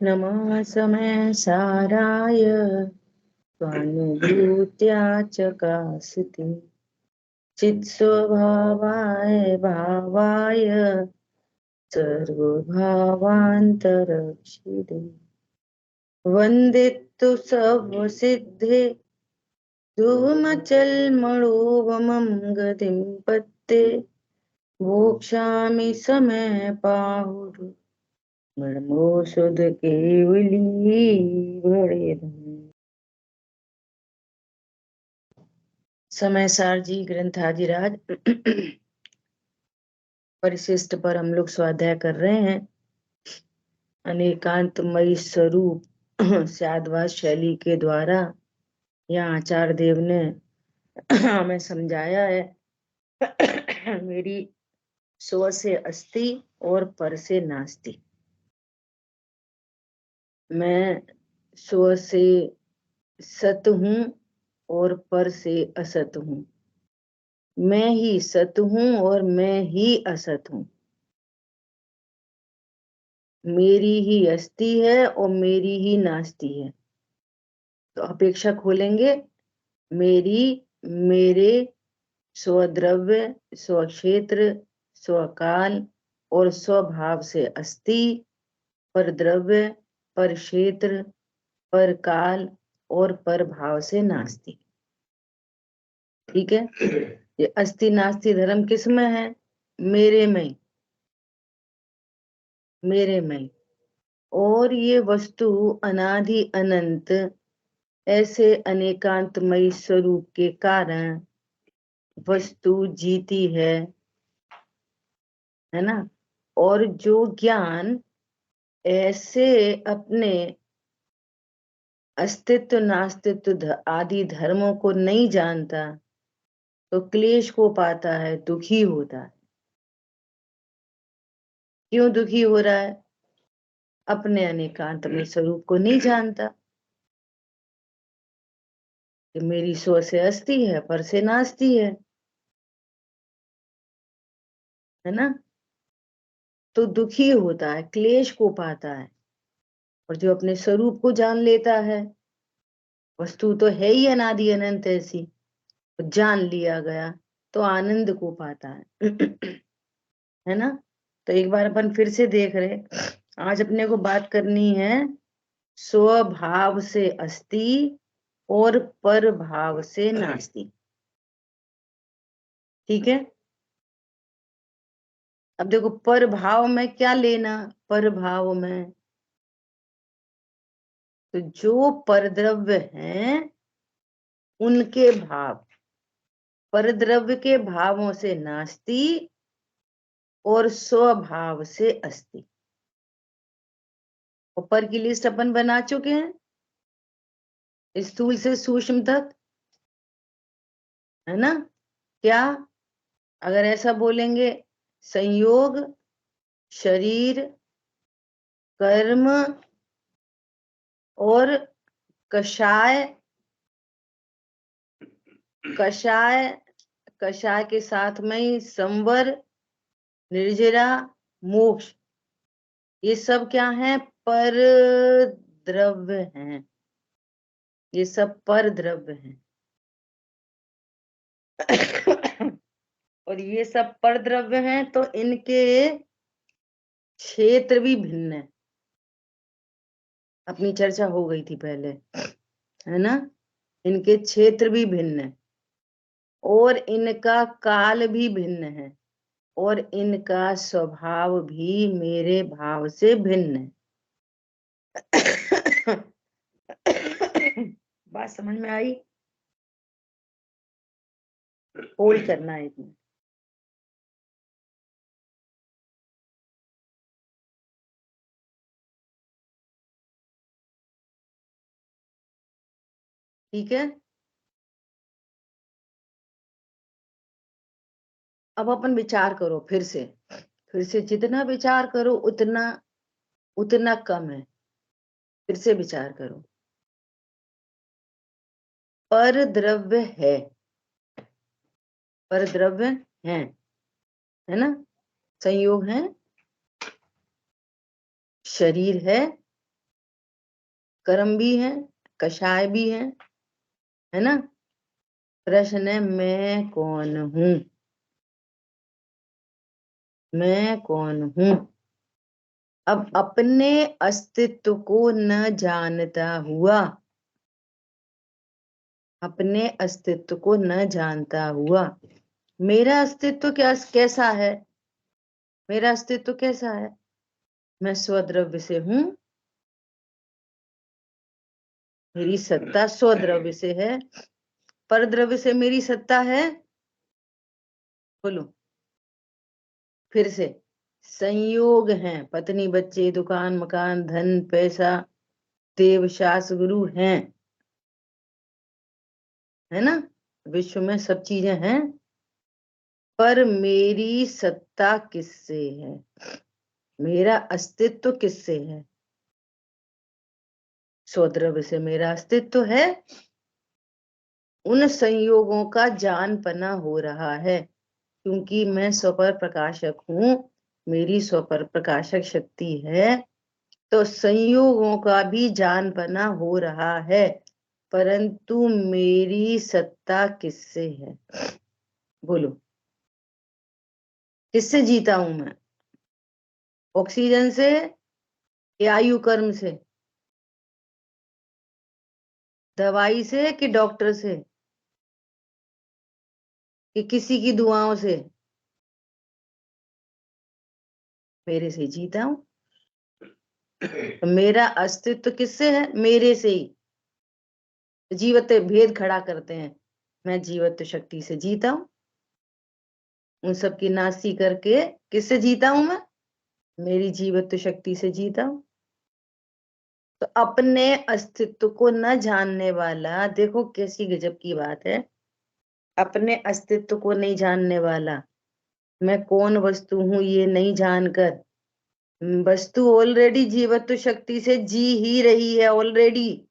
नमः समय साराय स्वानुभूत्या चकासिते चित्स्वभावाय भावाय सर्वभावान्तरक्षिते वन्दितु सर्वसिद्धे धूमचल्मणोवमं गतिं पत्ते मोक्षामि समय पाहुरु ब्रह्मोषध केवली बड़े समय सार जी ग्रंथादिराज परिशिष्ट पर हम लोग स्वाध्याय कर रहे हैं। अनेकांतमयी स्वरूप साधवाद शैली के द्वारा यहाँ आचार्य देव ने हमें समझाया है। मेरी स्व से अस्ति और पर से नास्ति। मैं स्व से सत हूँ और पर से असत हूँ। मैं ही सत हूँ और मैं ही असत हूँ। मेरी ही अस्ति है और मेरी ही नास्ति है। तो अपेक्षा खोलेंगे। मेरी, मेरे, स्वद्रव्य, स्वक्षेत्र, स्वकाल और स्वभाव से अस्ति, पर द्रव्य, पर क्षेत्र, पर काल और पर भाव से नास्ति। ठीक है। ये अस्ति नास्ति धर्म किस में है? मेरे में, मेरे में। और ये वस्तु अनादि अनंत ऐसे अनेकांतमयी स्वरूप के कारण वस्तु जीती है ना। और जो ज्ञान ऐसे अपने अस्तित्व नास्तित्व आदि धर्मों को नहीं जानता तो क्लेश को पाता है, दुखी होता है। क्यों दुखी हो रहा है? अपने अनेकांतमयी स्वरूप को नहीं जानता कि मेरी स्व से अस्ति है, पर से नास्ति है ना। तो दुखी होता है, क्लेश को पाता है। और जो अपने स्वरूप को जान लेता है, वस्तु तो है ही अनादि अनंत ऐसी, तो जान लिया गया तो आनंद को पाता है। है ना। तो एक बार अपन फिर से देख रहे, आज अपने को बात करनी है स्वभाव से अस्ति और पर भाव से नास्ति। ठीक है। अब देखो, पर भाव में क्या लेना? पर भाव में तो जो परद्रव्य हैं उनके भाव, परद्रव्य के भावों से नास्ति और स्वभाव से अस्ति। ऊपर की लिस्ट अपन बना चुके हैं, स्थूल से सूक्ष्म तक, है ना। क्या? अगर ऐसा बोलेंगे, संयोग, शरीर, कर्म और कषाय, कषाय, कषाय के साथ में ही संवर, निर्जरा, मोक्ष, ये सब क्या है? पर द्रव्य हैं। ये सब पर द्रव्य हैं। और ये सब पर द्रव्य हैं तो इनके क्षेत्र भी भिन्न है। अपनी चर्चा हो गई थी पहले, है ना। इनके क्षेत्र भी भिन्न है और इनका काल भी भिन्न है और इनका स्वभाव भी मेरे भाव से भिन्न है। बात समझ में आई? होल्ड करना है इसमें। ठीक है। अब अपन विचार करो फिर से, फिर से जितना विचार करो उतना उतना कम है। फिर से विचार करो। पर द्रव्य है, पर द्रव्य है ना। संयोग है, शरीर है, कर्म भी है, कषाय भी है ना। प्रश्न है मैं कौन हूं, मैं कौन हूं। अब अपने अस्तित्व को न जानता हुआ, अपने अस्तित्व को न जानता हुआ, मेरा अस्तित्व कैसा है, मेरा अस्तित्व कैसा है, मैं स्वद्रव्य से हूं, मेरी सत्ता स्वद्रव्य से है, परद्रव्य से मेरी सत्ता है। बोलो फिर से। संयोग हैं, पत्नी बच्चे दुकान मकान धन पैसा देव शास्त्र गुरु हैं, है ना, विश्व में सब चीजें हैं, पर मेरी सत्ता किससे है, मेरा अस्तित्व किससे है, स्वद्रव्य से मेरा अस्तित्व है। उन संयोगों का जान पना हो रहा है, क्योंकि मैं स्वपर प्रकाशक हूं, मेरी स्वपर प्रकाशक शक्ति है, तो संयोगों का भी जान पना हो रहा है, परंतु मेरी सत्ता किससे है। बोलो किससे जीता हूं मैं, ऑक्सीजन से या आयु कर्म से, दवाई से कि डॉक्टर से कि किसी की दुआओं से, मेरे से जीता हूं। तो मेरा अस्तित्व किससे है, मेरे से ही। जीवत भेद खड़ा करते हैं, मैं जीवत्व शक्ति से जीता हूं, उन सब की नास्ती करके किससे जीता हूं मैं, मेरी जीवत्व शक्ति से जीता हूं। तो अपने अस्तित्व को न जानने वाला, देखो कैसी गजब की बात है, अपने अस्तित्व को नहीं जानने वाला, मैं कौन वस्तु हूं ये नहीं जानकर, वस्तु ऑलरेडी जीवत्व शक्ति से जी ही रही है ऑलरेडी,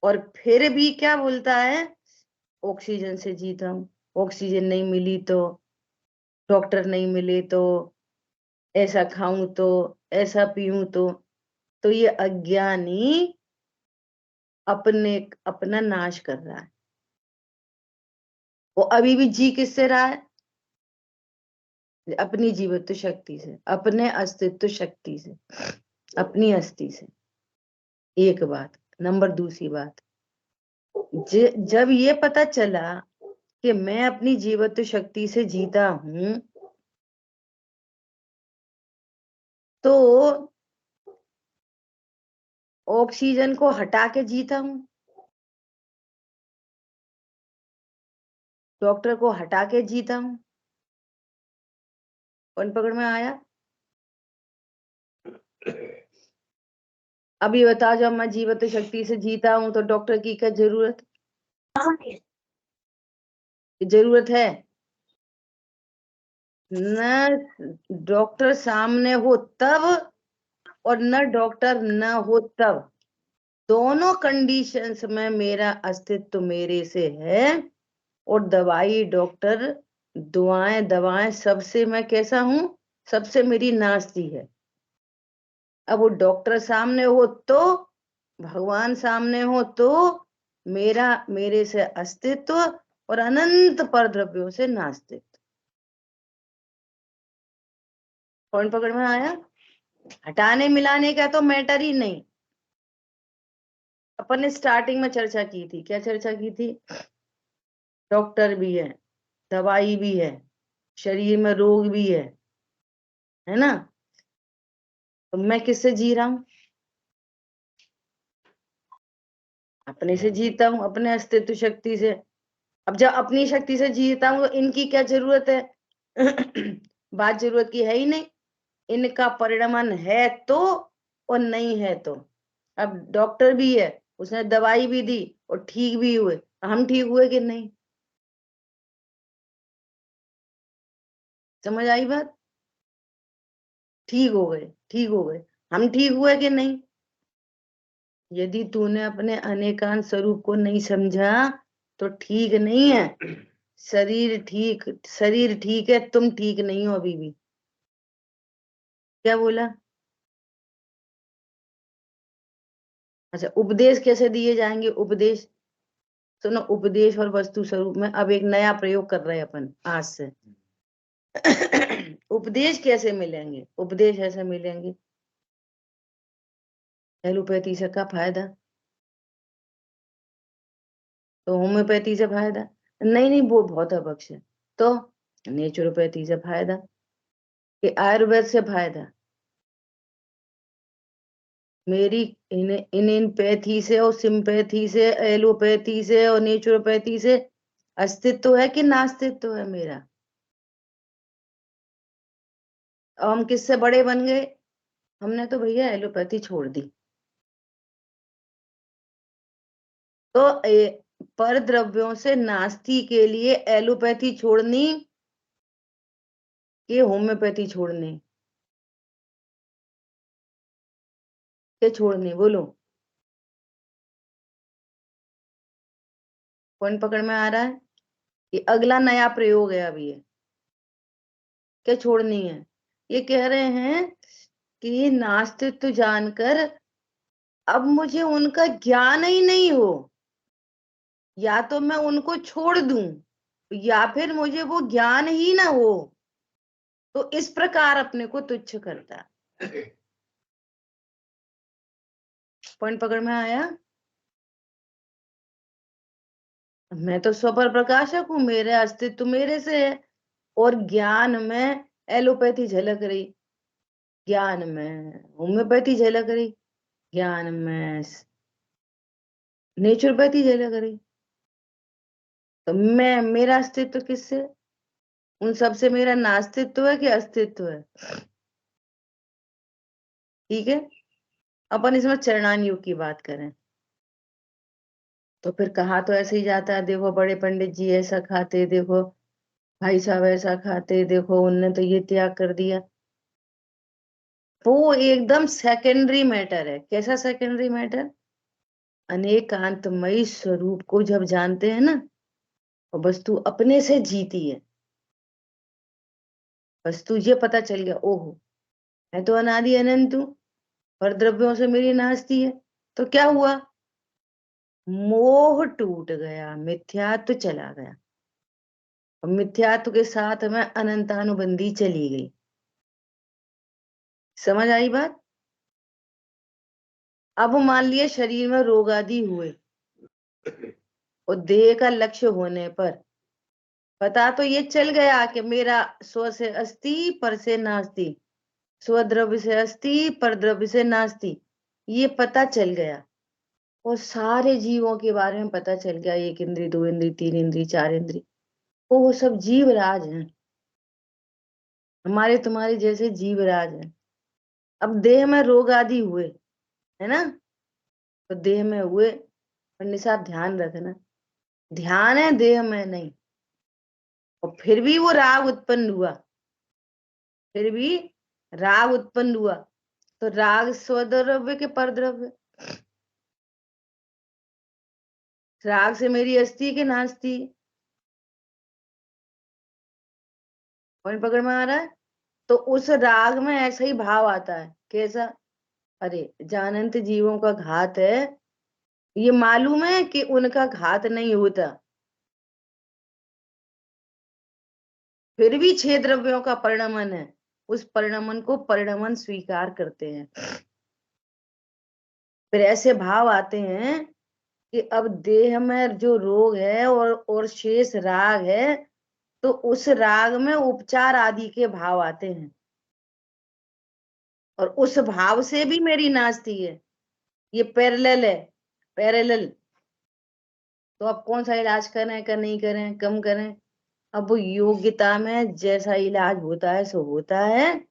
और फिर भी क्या बोलता है, ऑक्सीजन से जीता हूं, ऑक्सीजन नहीं मिली तो, डॉक्टर नहीं मिले तो, ऐसा खाऊं तो, ऐसा पीऊं तो ये अज्ञानी अपने अपना नाश कर रहा है। वो अभी भी जी किससे रहा है, अपनी जीवत्व शक्ति से, अपने अस्तित्व शक्ति से, अपनी अस्थि से। एक बात। नंबर दूसरी बात, जब ये पता चला कि मैं अपनी जीवत्व शक्ति से जीता हूं, तो ऑक्सीजन को हटा के जीता हूं, डॉक्टर को हटा के जीता हूं। कौन पकड़ में आया। अभी बताओ, जब मैं जीवत्व शक्ति से जीता हूं तो डॉक्टर की क्या जरूरत, जरूरत है। न डॉक्टर सामने हो तब, और न डॉक्टर न हो तब, दोनों कंडीशंस में मेरा अस्तित्व मेरे से है। और दवाई डॉक्टर दुआएं दवाएं सबसे मैं कैसा हूं, सबसे मेरी नास्ती है। अब वो डॉक्टर सामने हो तो, भगवान सामने हो तो, मेरा मेरे से अस्तित्व और अनंत परद्रव्यों से नास्तित्व। कौन पकड़ में आया। हटाने मिलाने का तो मैटर ही नहीं। अपन ने स्टार्टिंग में चर्चा की थी, क्या चर्चा की थी, डॉक्टर भी है, दवाई भी है, शरीर में रोग भी है ना। तो मैं किससे जी रहा हूं, अपने से जीता हूं, अपने अस्तित्व शक्ति से। अब जब अपनी शक्ति से जीता हूं तो इनकी क्या जरूरत है। बात जरूरत की है ही नहीं, इनका परिणमन है तो और नहीं है तो। अब डॉक्टर भी है, उसने दवाई भी दी और ठीक भी हुए, हम ठीक हुए कि नहीं, समझ आई बात। ठीक हो गए, ठीक हो गए, हम ठीक हुए कि नहीं। यदि तूने अपने अनेकांत स्वरूप को नहीं समझा तो ठीक नहीं है। शरीर ठीक है, तुम ठीक नहीं हो अभी भी। क्या बोला। अच्छा, उपदेश कैसे दिए जाएंगे? उपदेश सुनो, उपदेश और वस्तु स्वरूप में अब एक नया प्रयोग कर रहे हैं अपन आज से। उपदेश कैसे मिलेंगे? उपदेश ऐसे मिलेंगे, एलोपैथी से का फायदा, तो होम्योपैथी से फायदा नहीं, नहीं वो बहुत अबक्ष है। तो नेचुरोपैथी से फायदा कि आयुर्वेद से फायदा, मेरी इन पैथी से और सिंपैथी से, एलोपैथी से और नेचुरोपैथी से अस्तित्व है कि नास्तित्व है मेरा? और हम किससे बड़े बन गए? हमने तो भैया एलोपैथी छोड़ दी। तो पर द्रव्यों से नास्ती के लिए एलोपैथी छोड़नी कि होम्योपैथी छोड़नी के छोड़नी? बोलो, पॉइंट पकड़ में आ रहा है? ये अगला नया प्रयोग है अभी ये, क्या छोड़नी है? ये कह रहे हैं कि नास्तित्व जानकर अब मुझे उनका ज्ञान ही नहीं हो, या तो मैं उनको छोड़ दूं या फिर मुझे वो ज्ञान ही ना हो, तो इस प्रकार अपने को तुच्छ करता। पॉइंट पकड़ में आया? मैं तो स्वपर प्रकाशक हूं, मेरे अस्तित्व मेरे से है, और ज्ञान में एलोपैथी झलक रही, ज्ञान में होम्योपैथी झलक रही, ज्ञान में नेचुरोपैथी झलक रही। तो मैं, मेरा अस्तित्व किससे, उन सबसे मेरा नास्तित्व है कि अस्तित्व है? ठीक है, अपन इसमें चरणान योग की बात करें तो फिर कहा तो ऐसे ही जाता है, देखो बड़े पंडित जी ऐसा खाते, देखो भाई साहब ऐसा खाते, देखो उनने तो ये त्याग कर दिया। वो एकदम सेकेंडरी मैटर है। कैसा सेकेंडरी मैटर? अनेकांतमयी स्वरूप को जब जानते हैं ना, और वस्तु अपने से जीती है, वस्तु ये पता चल गया, ओहो मैं तो अनादि अनंत हूं, पर द्रव्यों से मेरी नास्ती है, तो क्या हुआ? मोह टूट गया, मिथ्यात्व चला गया, और मिथ्यात्व के साथ में अनंतानुबंधी चली गई। समझ आई बात? अब मान लिए शरीर में रोग आदि हुए, और देह का लक्ष्य होने पर पता तो ये चल गया कि मेरा स्व से अस्ति पर से नास्ति, स्वद्रव्य से अस्ति पर द्रव्य से नास्ति, ये पता चल गया। और सारे जीवों के बारे में पता चल गया, एक इंद्री, दो इंद्री, तीन इंद्री, चार इंद्री, वो सब जीवराज हैं, हमारे तुम्हारे जैसे जीवराज हैं। अब देह में रोग आदि हुए, है ना, तो देह में हुए, पर निशा ध्यान रखना, ध्यान है देह में नहीं, और फिर भी वो राग उत्पन्न हुआ, फिर भी राग उत्पन्न हुआ, तो राग स्वद्रव्य के परद्रव्य, राग से मेरी अस्थि के नास्ती। पॉइंट पकड़ में आ रहा है? तो उस राग में ऐसा ही भाव आता है, कैसा? अरे जानंत जीवों का घात है, ये मालूम है कि उनका घात नहीं होता, फिर भी छह द्रव्यों का परिणमन है, उस परिणमन को परिणमन स्वीकार करते हैं। फिर ऐसे भाव आते हैं कि अब देह में जो रोग है और शेष राग है, तो उस राग में उपचार आदि के भाव आते हैं, और उस भाव से भी मेरी नास्ती है, ये पैरेलल है, पैरेलल। तो अब कौन सा इलाज करें का नहीं करें, कम करें? अब वो योग्यता में जैसा इलाज होता है सो होता है,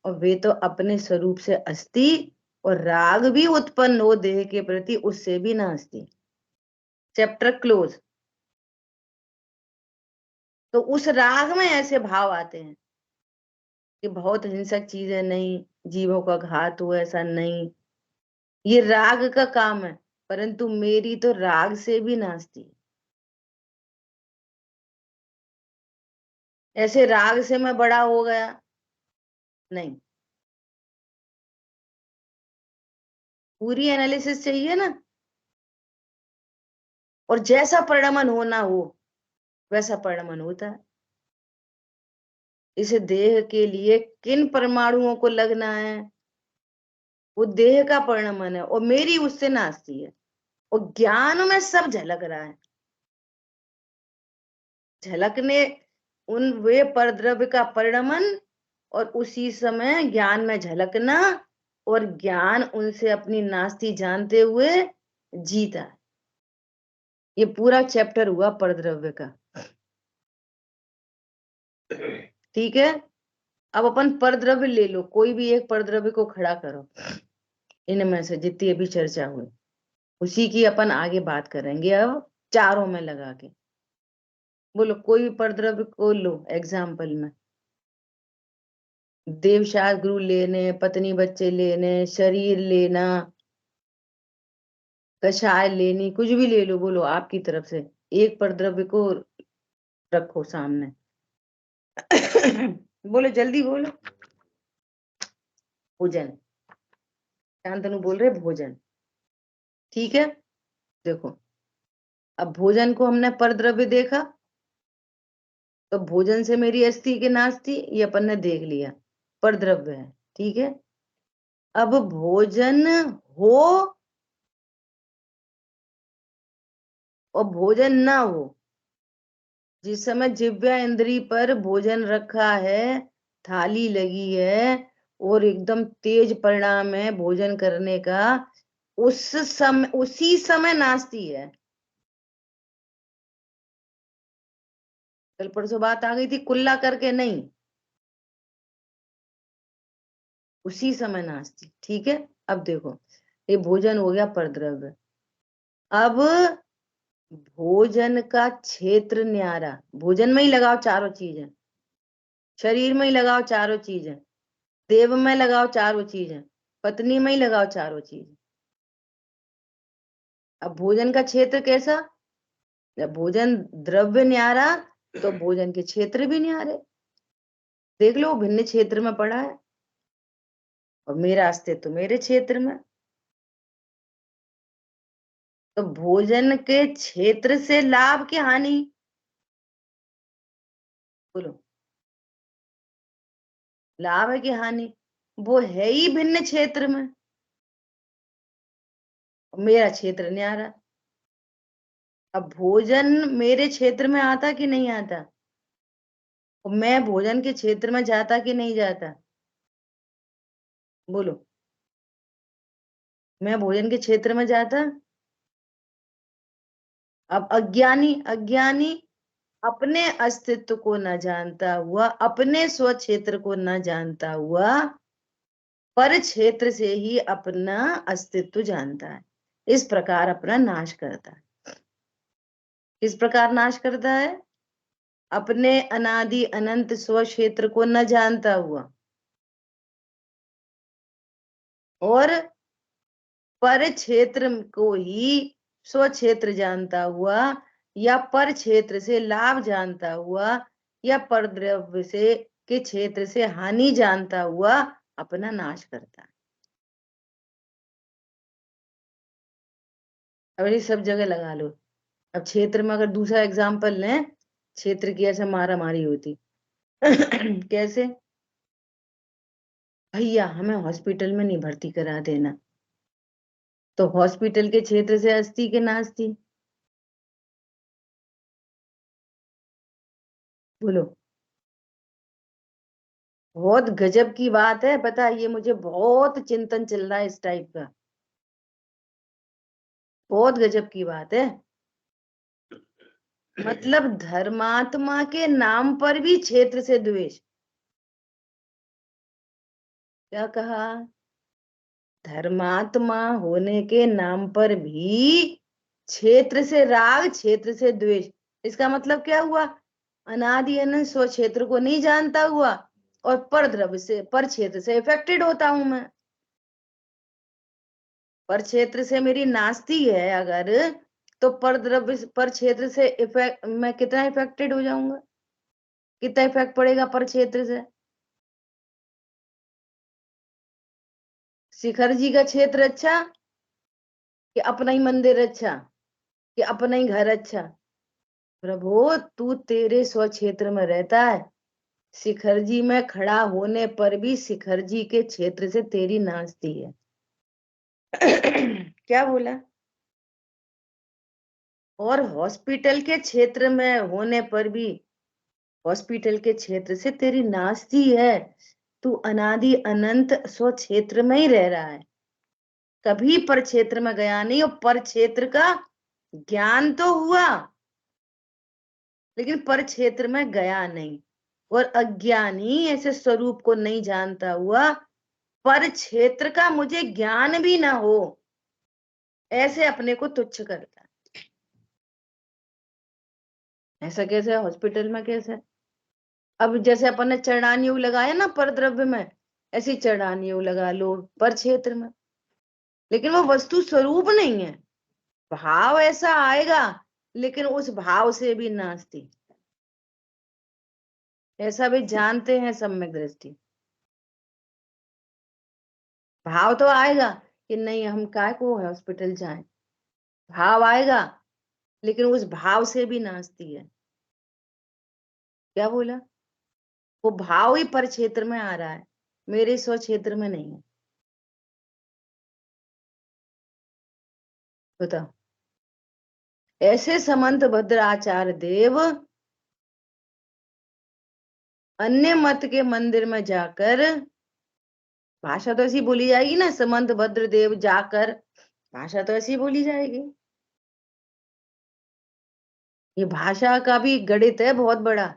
और वे तो अपने स्वरूप से अस्ति, और राग भी उत्पन्न हो देह के प्रति, उससे भी नास्ती। Chapter close. तो उस राग में ऐसे भाव आते हैं कि बहुत हिंसक चीजें नहीं, जीवों का घात हो, ऐसा नहीं, ये राग का काम है, परंतु मेरी तो राग से भी नास्ती। ऐसे राग से मैं बड़ा हो गया नहीं, पूरी एनालिसिस चाहिए ना। और जैसा परिणमन होना हो वैसा परिणमन होता है। इस देह के लिए किन परमाणुओं को लगना है, वो देह का परिणमन है, और मेरी उससे नास्ती है। और ज्ञान में सब झलक रहा है। झलकने उन वे परद्रव्य का परिणमन, और उसी समय ज्ञान में झलकना, और ज्ञान उनसे अपनी नास्ती जानते हुए जीता है। ये पूरा चैप्टर हुआ परद्रव्य का। ठीक है। अब अपन परद्रव्य ले लो, कोई भी एक परद्रव्य को खड़ा करो इनमें से जितनी अभी चर्चा हुई, उसी की अपन आगे बात करेंगे अब चारों में लगा के। बोलो कोई भी परद्रव्य को लो एग्जाम्पल में। देवशास्त्र गुरु लेने, पत्नी बच्चे लेने, शरीर लेना, कषाय लेनी, कुछ भी ले लो। बोलो आपकी तरफ से एक परद्रव्य को रखो सामने। बोलो जल्दी बोलो। भोजन। शांतनु बोल रहे भोजन। ठीक है। देखो अब भोजन को हमने परद्रव्य देखा, तो भोजन से मेरी अस्थि की नास्ती ये अपन ने देख लिया, परद्रव्य है। ठीक है। अब भोजन हो और भोजन ना हो, जिस समय जिह्वा इंद्री पर भोजन रखा है, थाली लगी है, और एकदम तेज परिणाम है भोजन करने का, उस समय उसी समय नास्ती है। कल परसों बात आ गई थी, कुल्ला करके नहीं, उसी समय नास्ती। ठीक है। अब देखो ये भोजन हो गया परद्रव्य। अब भोजन का क्षेत्र न्यारा, भोजन में ही लगाओ चारों चीजें, शरीर में ही लगाओ चारों चीजें, देव में लगाओ चारों चीजें, पत्नी में ही लगाओ चारों चीजें। अब भोजन का क्षेत्र कैसा, जब भोजन द्रव्य न्यारा तो भोजन के क्षेत्र भी न्यारे। देख लो भिन्न क्षेत्र में पड़ा है, और मेरा अस्तित्व मेरे क्षेत्र में। तो भोजन के क्षेत्र से लाभ की हानि, बोलो लाभ है कि हानि, वो है ही भिन्न क्षेत्र में, और मेरा क्षेत्र न्यारा। अब भोजन मेरे क्षेत्र में आता कि नहीं आता, और मैं भोजन के क्षेत्र में जाता कि नहीं जाता, बोलो मैं भोजन के क्षेत्र में जाता। अब अज्ञानी, अज्ञानी अपने अस्तित्व को न जानता हुआ, अपने स्व क्षेत्र को न जानता हुआ, पर क्षेत्र से ही अपना अस्तित्व जानता है। इस प्रकार अपना नाश करता है। किस प्रकार नाश करता है, अपने अनादि अनंत स्व क्षेत्र को न जानता हुआ, और पर क्षेत्र को ही स्व क्षेत्र जानता हुआ, या पर क्षेत्र से लाभ जानता हुआ, या परद्रव्य से के क्षेत्र से हानि जानता हुआ अपना नाश करता है। अब ये सब जगह लगा लो। अब क्षेत्र में अगर दूसरा एग्जाम्पल लें, क्षेत्र की ऐसे मारा मारी होती। कैसे, भैया हमें हॉस्पिटल में नहीं भर्ती करा देना, तो हॉस्पिटल के क्षेत्र से अस्थि के नास्ती, बोलो। बहुत गजब की बात है, पता है ये मुझे बहुत चिंतन चल रहा है इस टाइप का, बहुत गजब की बात है। मतलब धर्मात्मा के नाम पर भी क्षेत्र से द्वेष। क्या कहा, धर्मात्मा होने के नाम पर भी क्षेत्र से राग, क्षेत्र से द्वेष। इसका मतलब क्या हुआ, अनादि अनंत स्व क्षेत्र को नहीं जानता हुआ, और पर द्रव्य से, पर क्षेत्र से इफेक्टेड होता हूं मैं। पर क्षेत्र से मेरी नास्ती है अगर, तो पर द्रव्य पर क्षेत्र से इफेक्ट, मैं कितना इफेक्टेड हो जाऊंगा, कितना इफेक्ट पड़ेगा पर क्षेत्र से। शिखर जी का क्षेत्र अच्छा, कि अपना ही मंदिर अच्छा, कि अपना ही घर अच्छा? प्रभु, तू तेरे स्व क्षेत्र में रहता है, शिखर जी में खड़ा होने पर भी शिखर जी के क्षेत्र से तेरी नाचती है। क्या बोला? और हॉस्पिटल के क्षेत्र में होने पर भी हॉस्पिटल के क्षेत्र से तेरी नाचती है। तू अनादि अनंत स्व क्षेत्र में ही रह रहा है, कभी पर क्षेत्र में गया नहीं, और पर क्षेत्र का ज्ञान तो हुआ लेकिन पर क्षेत्र में गया नहीं। और अज्ञानी ऐसे स्वरूप को नहीं जानता हुआ पर क्षेत्र का मुझे ज्ञान भी ना हो, ऐसे अपने को तुच्छ करता है। ऐसा कैसे? हॉस्पिटल में कैसे? अब जैसे अपन ने चरणानी लगाया ना पर द्रव्य में, ऐसी चरणानी लगा लो पर क्षेत्र में, लेकिन वो वस्तु स्वरूप नहीं है। भाव ऐसा आएगा लेकिन उस भाव से भी नास्ती, ऐसा भी जानते हैं सम्यक दृष्टि। भाव तो आएगा कि नहीं हम काय को हॉस्पिटल जाएं, भाव आएगा लेकिन उस भाव से भी नाचती है। क्या बोला? वो भाव ही पर क्षेत्र में आ रहा है, मेरे स्व क्षेत्र में नहीं है। बताओ। ऐसे समंत भद्र आचार्य देव अन्य मत के मंदिर में जाकर, भाषा तो ऐसी बोली जाएगी ना, समंत भद्र देव जाकर, भाषा तो ऐसी बोली जाएगी। ये भाषा का भी गणित है बहुत बड़ा।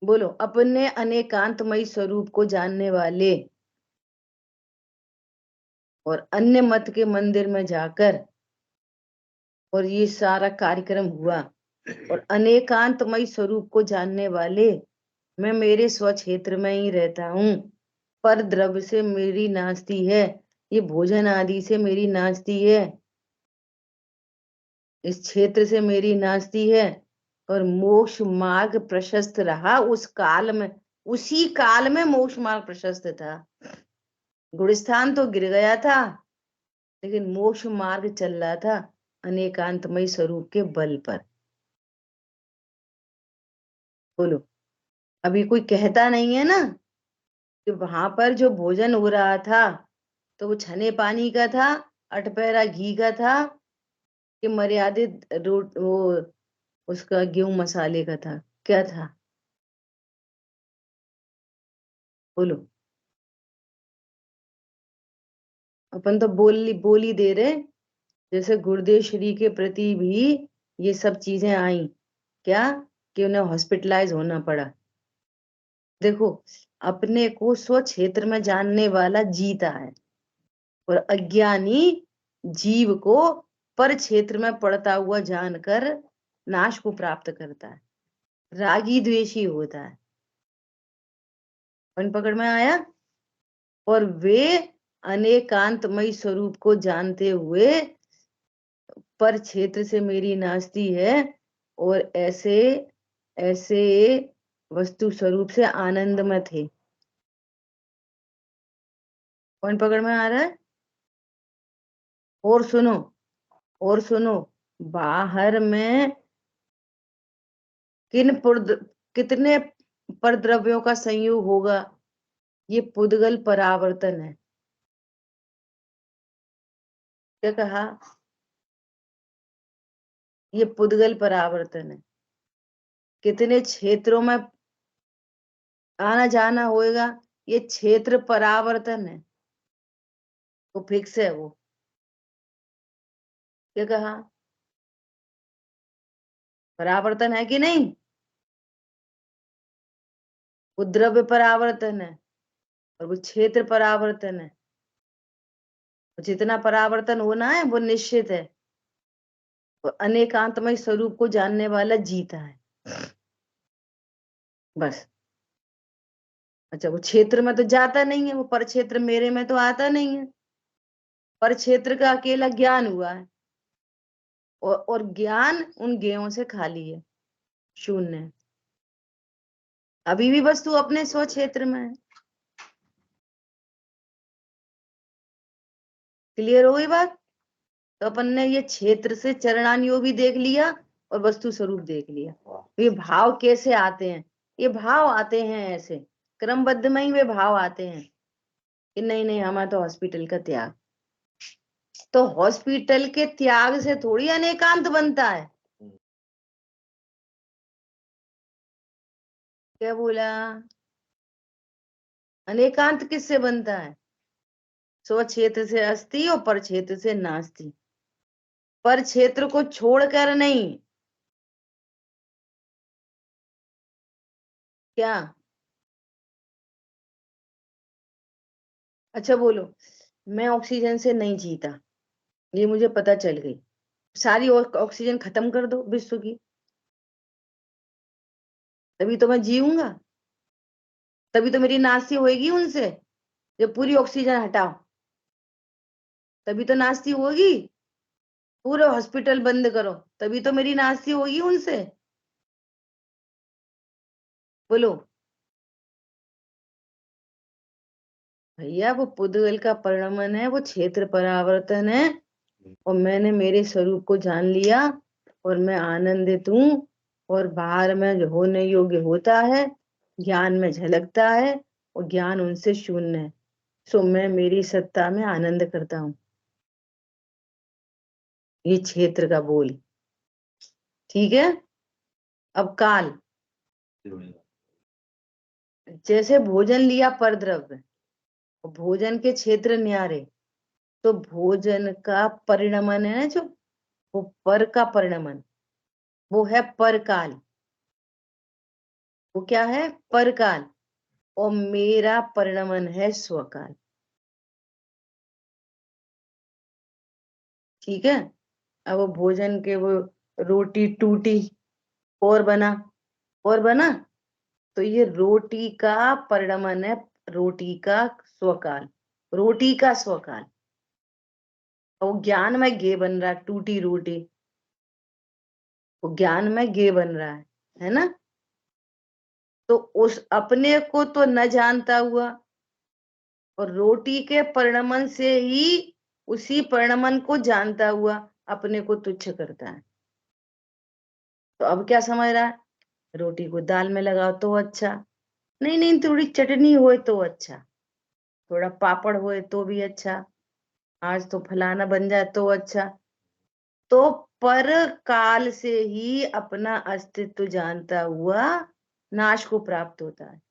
बोलो। अपने अनेकांतमयी स्वरूप को जानने वाले और अन्य मत के मंदिर में जाकर, और ये सारा कार्यक्रम हुआ, और अनेकांतमयी स्वरूप को जानने वाले, मैं मेरे स्व क्षेत्र में ही रहता हूँ, पर द्रव्य से मेरी नाचती है, ये भोजन आदि से मेरी नाचती है, इस क्षेत्र से मेरी नाचती है। और मोक्ष मार्ग प्रशस्त रहा उस काल में, उसी काल में मोक्ष मार्ग प्रशस्त था। गुणस्थान तो गिर गया था लेकिन मोक्ष मार्ग चल रहा था अनेकांतमय स्वरूप के बल पर। बोलो। अभी कोई कहता नहीं है ना कि वहां पर जो भोजन हो रहा था तो वो छने पानी का था, अटपहरा घी का था, कि मर्यादित रोट वो उसका गेहूं मसाले का था, क्या था? बोलो। अपन तो बोली दे रहे, जैसे गुरुदेव श्री के प्रति भी ये सब चीजें आई, क्या कि उन्हें हॉस्पिटलाइज होना पड़ा। देखो, अपने को स्व क्षेत्र में जानने वाला जीता है, और अज्ञानी जीव को पर क्षेत्र में पड़ता हुआ जानकर नाश को प्राप्त करता है, रागी द्वेषी होता है। पन पकड़ में आया? और वे अनेकांतमयी स्वरूप को जानते हुए पर क्षेत्र से मेरी नाचती है, और ऐसे ऐसे वस्तु स्वरूप से आनंद में थे। कौन पकड़ में आ रहा है? और सुनो, और सुनो, बाहर में कितने परद्रव्यों का संयोग होगा? ये पुद्गल परावर्तन है। क्या कहा? ये पुद्गल परावर्तन है। कितने क्षेत्रों में आना जाना होएगा, ये क्षेत्र परावर्तन है, वो फिक्स है वो। क्या कहा? परावर्तन है कि नहीं? वो द्रव्य परावर्तन है और वो क्षेत्र परावर्तन है। जितना परावर्तन होना है वो निश्चित है, और अनेकांतमय स्वरूप को जानने वाला जीता है, बस। अच्छा, वो क्षेत्र में तो जाता नहीं है, वो पर क्षेत्र मेरे में तो आता नहीं है, पर क्षेत्र का अकेला ज्ञान हुआ है, और ज्ञान उन ज्ञों से खाली है, शून्य है। अभी भी वस्तु अपने स्व क्षेत्र में है। क्लियर हो गई बात? तो अपन ने ये क्षेत्र से चरणान्यो भी देख लिया और वस्तु स्वरूप देख लिया। ये भाव कैसे आते हैं? ये भाव आते हैं ऐसे क्रमबद्ध में ही वे भाव आते हैं कि नहीं नहीं हमारा तो हॉस्पिटल का त्याग। तो हॉस्पिटल के त्याग से थोड़ी अनेकांत बनता है। क्या बोला? अनेकांत किससे बनता है? स्व क्षेत्र से अस्ति और पर क्षेत्र से नास्ति। पर क्षेत्र को छोड़कर नहीं। क्या? अच्छा बोलो। मैं ऑक्सीजन से नहीं जीता, ये मुझे पता चल गई। सारी ऑक्सीजन खत्म कर दो विश्व की, तभी तो मैं जीऊंगा। तभी तो मेरी नास्ती होगी उनसे। जब पूरी ऑक्सीजन हटाओ तभी तो नास्ती होगी। पूरे हॉस्पिटल बंद करो तभी तो मेरी नास्ती होगी उनसे। बोलो भैया, वो पुद्गल का परिणमन है, वो क्षेत्र परावर्तन है। और मैंने मेरे स्वरूप को जान लिया और मैं आनंदित हूँ। और बाहर में जो होने योग्य होता है ज्ञान में झलकता है और ज्ञान उनसे शून्य है। सो मैं मेरी सत्ता में आनंद करता हूँ। ये क्षेत्र का बोल। ठीक है। अब काल। जैसे भोजन लिया परद्रव्य, भोजन के क्षेत्र न्यारे, तो भोजन का परिणमन है जो, वो पर का परिणमन, वो है परकाल। वो क्या है? परकाल। और मेरा परिणमन है स्वकाल। ठीक है। अब वो भोजन के वो रोटी टूटी और बना, और बना, तो ये रोटी का परिणमन है, रोटी का स्वकाल, रोटी का स्वकाल। और वो ज्ञान में गे बन रहा है, टूटी रोटी, वो ज्ञान में गे बन रहा है ना? तो उस अपने को तो न जानता हुआ और रोटी के परिणमन से ही उसी परिणमन को जानता हुआ अपने को तुच्छ करता है। तो अब क्या समझ रहा है? रोटी को दाल में लगाओ तो अच्छा, नहीं नहीं थोड़ी चटनी होए तो अच्छा, थोड़ा पापड़ होए तो भी अच्छा, आज तो फलाना बन जाए तो अच्छा। तो पर काल से ही अपना अस्तित्व जानता हुआ नाश को प्राप्त होता है।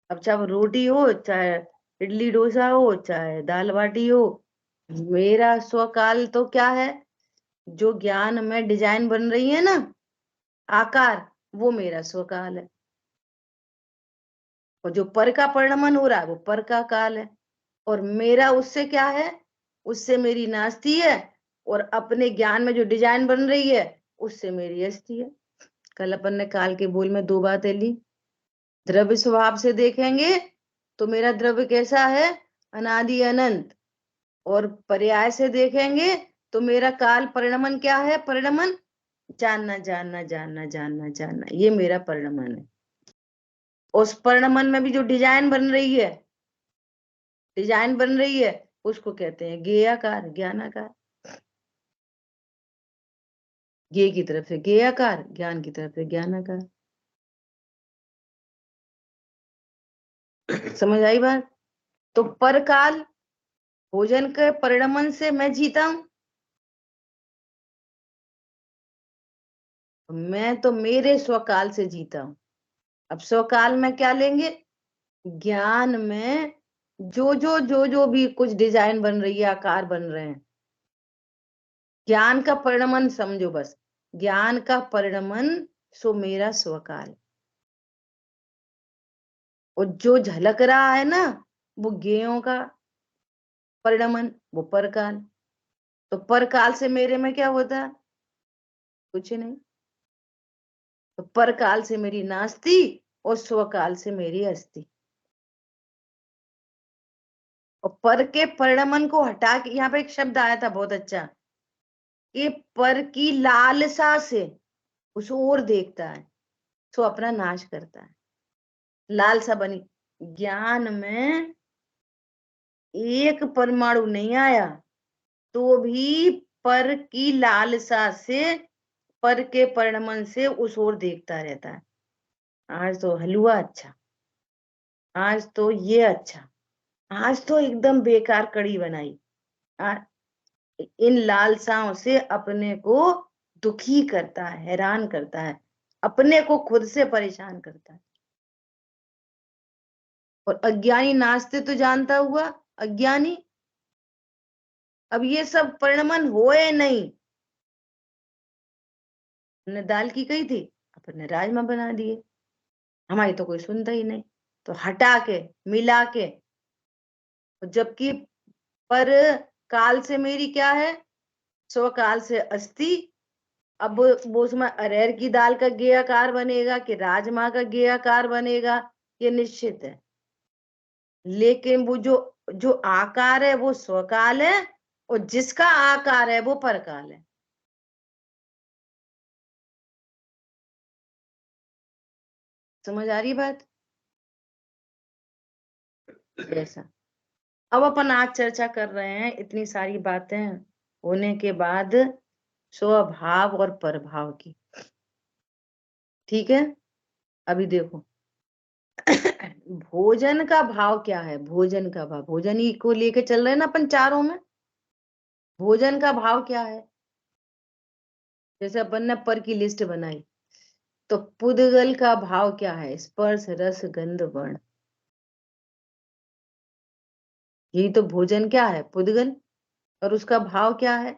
अब चाहे वो रोटी हो, चाहे इडली डोसा हो, चाहे दाल बाटी हो, मेरा स्वकाल तो क्या है? जो ज्ञान में डिजाइन बन रही है ना, आकार, वो मेरा स्वकाल है। और जो पर का परिणमन हो रहा है वो पर का काल है। और मेरा उससे क्या है? उससे मेरी नास्ती है। और अपने ज्ञान में जो डिजाइन बन रही है उससे मेरी अस्थि है। कल अपन ने काल के बोल में दो बातें ली। द्रव्य स्वभाव से देखेंगे तो मेरा द्रव्य कैसा है? अनादि अनंत। और पर्याय से देखेंगे तो मेरा काल परिणमन क्या है? परिणमन जानना जानना जानना जानना जानना, ये मेरा परिणमन है। उस परिणमन में भी जो डिजाइन बन रही है, डिजाइन बन रही है, उसको कहते हैं ज्ञेयाकार, ज्ञानाकार। ज्ञेय की तरफ से ज्ञेयाकार, ज्ञान की तरफ से ज्ञानाकार। समझ आई बात? तो परकाल, भोजन के परिणमन से मैं जीता हूं। मैं तो मेरे स्वकाल से जीता हूं। अब स्वकाल में क्या लेंगे? ज्ञान में जो भी कुछ डिजाइन बन रही है, आकार बन रहे हैं, ज्ञान का परिणमन समझो बस। ज्ञान का परिणमन सो मेरा स्वकाल। और जो झलक रहा है ना, वो ज्ञेयों का परिणमन, वो परकाल। तो परकाल से मेरे में क्या होता है? कुछ नहीं। तो परकाल से मेरी नास्ती और स्वकाल से मेरी अस्थि। और पर के परिणमन को हटा के, यहाँ पे एक शब्द आया था बहुत अच्छा, कि पर की लालसा से उस ओर देखता है तो अपना नाश करता है। लालसा बनी। ज्ञान में एक परमाणु नहीं आया तो भी पर की लालसा से, पर के परिणमन से उस ओर देखता रहता है। आज तो हलवा अच्छा, आज तो ये अच्छा, आज तो एकदम बेकार कड़ी बनाई। आ, इन लालसाओं से अपने को दुखी करता है, हैरान करता है, अपने को खुद से परेशान करता है। और अज्ञानी नाचते तो जानता हुआ अज्ञानी, अब ये सब परिणमन हुए नहीं। हमने दाल की कही थी, अपन ने राजमा बना दिए, हमारी तो कोई सुनता ही नहीं, तो हटा के मिला के। जबकि पर काल से मेरी क्या है, स्वकाल से अस्ति। अब वो उसमें अरहर की दाल का गेयकार बनेगा कि राजमा का गेयकार बनेगा, ये निश्चित है। लेकिन वो जो जो आकार है वो स्वकाल है, और जिसका आकार है वो परकाल है। समझ आ रही बात? ऐसा। अब अपन आज चर्चा कर रहे हैं इतनी सारी बातें होने के बाद स्वभाव और परभाव की। ठीक है, अभी देखो भोजन का भाव क्या है, भोजन का भाव, भोजन ही को लेके चल रहे हैं ना अपन चारों में। भोजन का भाव क्या है, जैसे अपन ने पर की लिस्ट बनाई, तो पुद्गल का भाव क्या है, स्पर्श रस गंध वर्ण। यही तो भोजन क्या है, पुद्गल। और उसका भाव क्या है,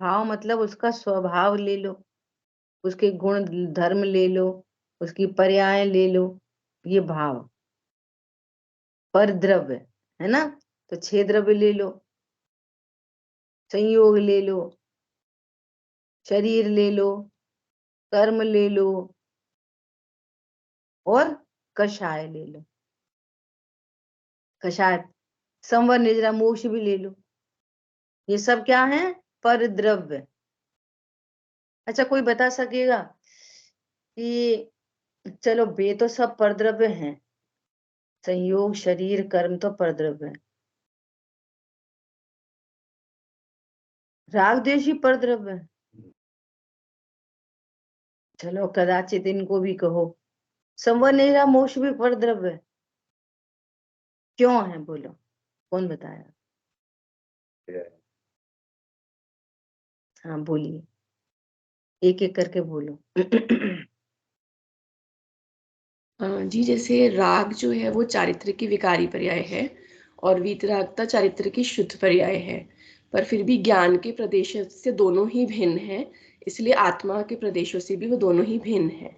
भाव मतलब उसका स्वभाव ले लो, उसके गुण धर्म ले लो, उसकी पर्याय ले लो, ये भाव। पर द्रव्य है ना, तो छह द्रव्य ले लो, संयोग ले लो, शरीर ले लो, कर्म ले लो, और कषाय ले लो। कषाय, संवर निद्रा मोक्ष भी ले लो, ये सब क्या है, पर द्रव्य। अच्छा, कोई बता सकेगा कि चलो वे तो सब परद्रव्य हैं, संयोग शरीर कर्म तो परद्रव्य है, राग द्वेष ही परद्रव्य है। चलो कदाचित इनको भी कहो, संवर निद्रा मोक्ष भी परद्रव्य है। क्यों है बोलो, कौन बताया? हाँ बोलिए, एक एक करके बोलो। जी, जैसे राग जो है वो चारित्र की विकारी पर्याय है और वीतरागता चारित्र की शुद्ध पर्याय है, पर फिर भी ज्ञान के प्रदेश से दोनों ही भिन्न हैं, इसलिए आत्मा के प्रदेशों से भी वो दोनों ही भिन्न है।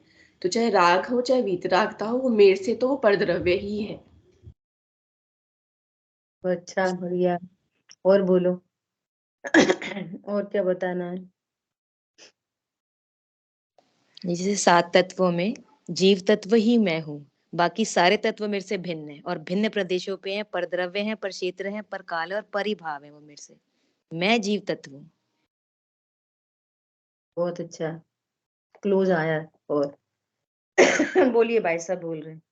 तो चाहे राग हो चाहे वीतरागता हो, वो मेर से तो वो परद्रव्य ही है। अच्छा बढ़िया, और बोलो। और क्या बताना है? जैसे 7 तत्वों में जीव तत्व ही मैं हूँ, बाकी सारे तत्व मेरे से भिन्न है और भिन्न प्रदेशों पे हैं, पर द्रव्य हैं, पर क्षेत्र हैं, पर काल है और परिभाव है वो मेरे से। मैं जीव तत्व हूँ। बहुत अच्छा, क्लोज आया। और बोलिए, भाई साहब बोल रहे हैं।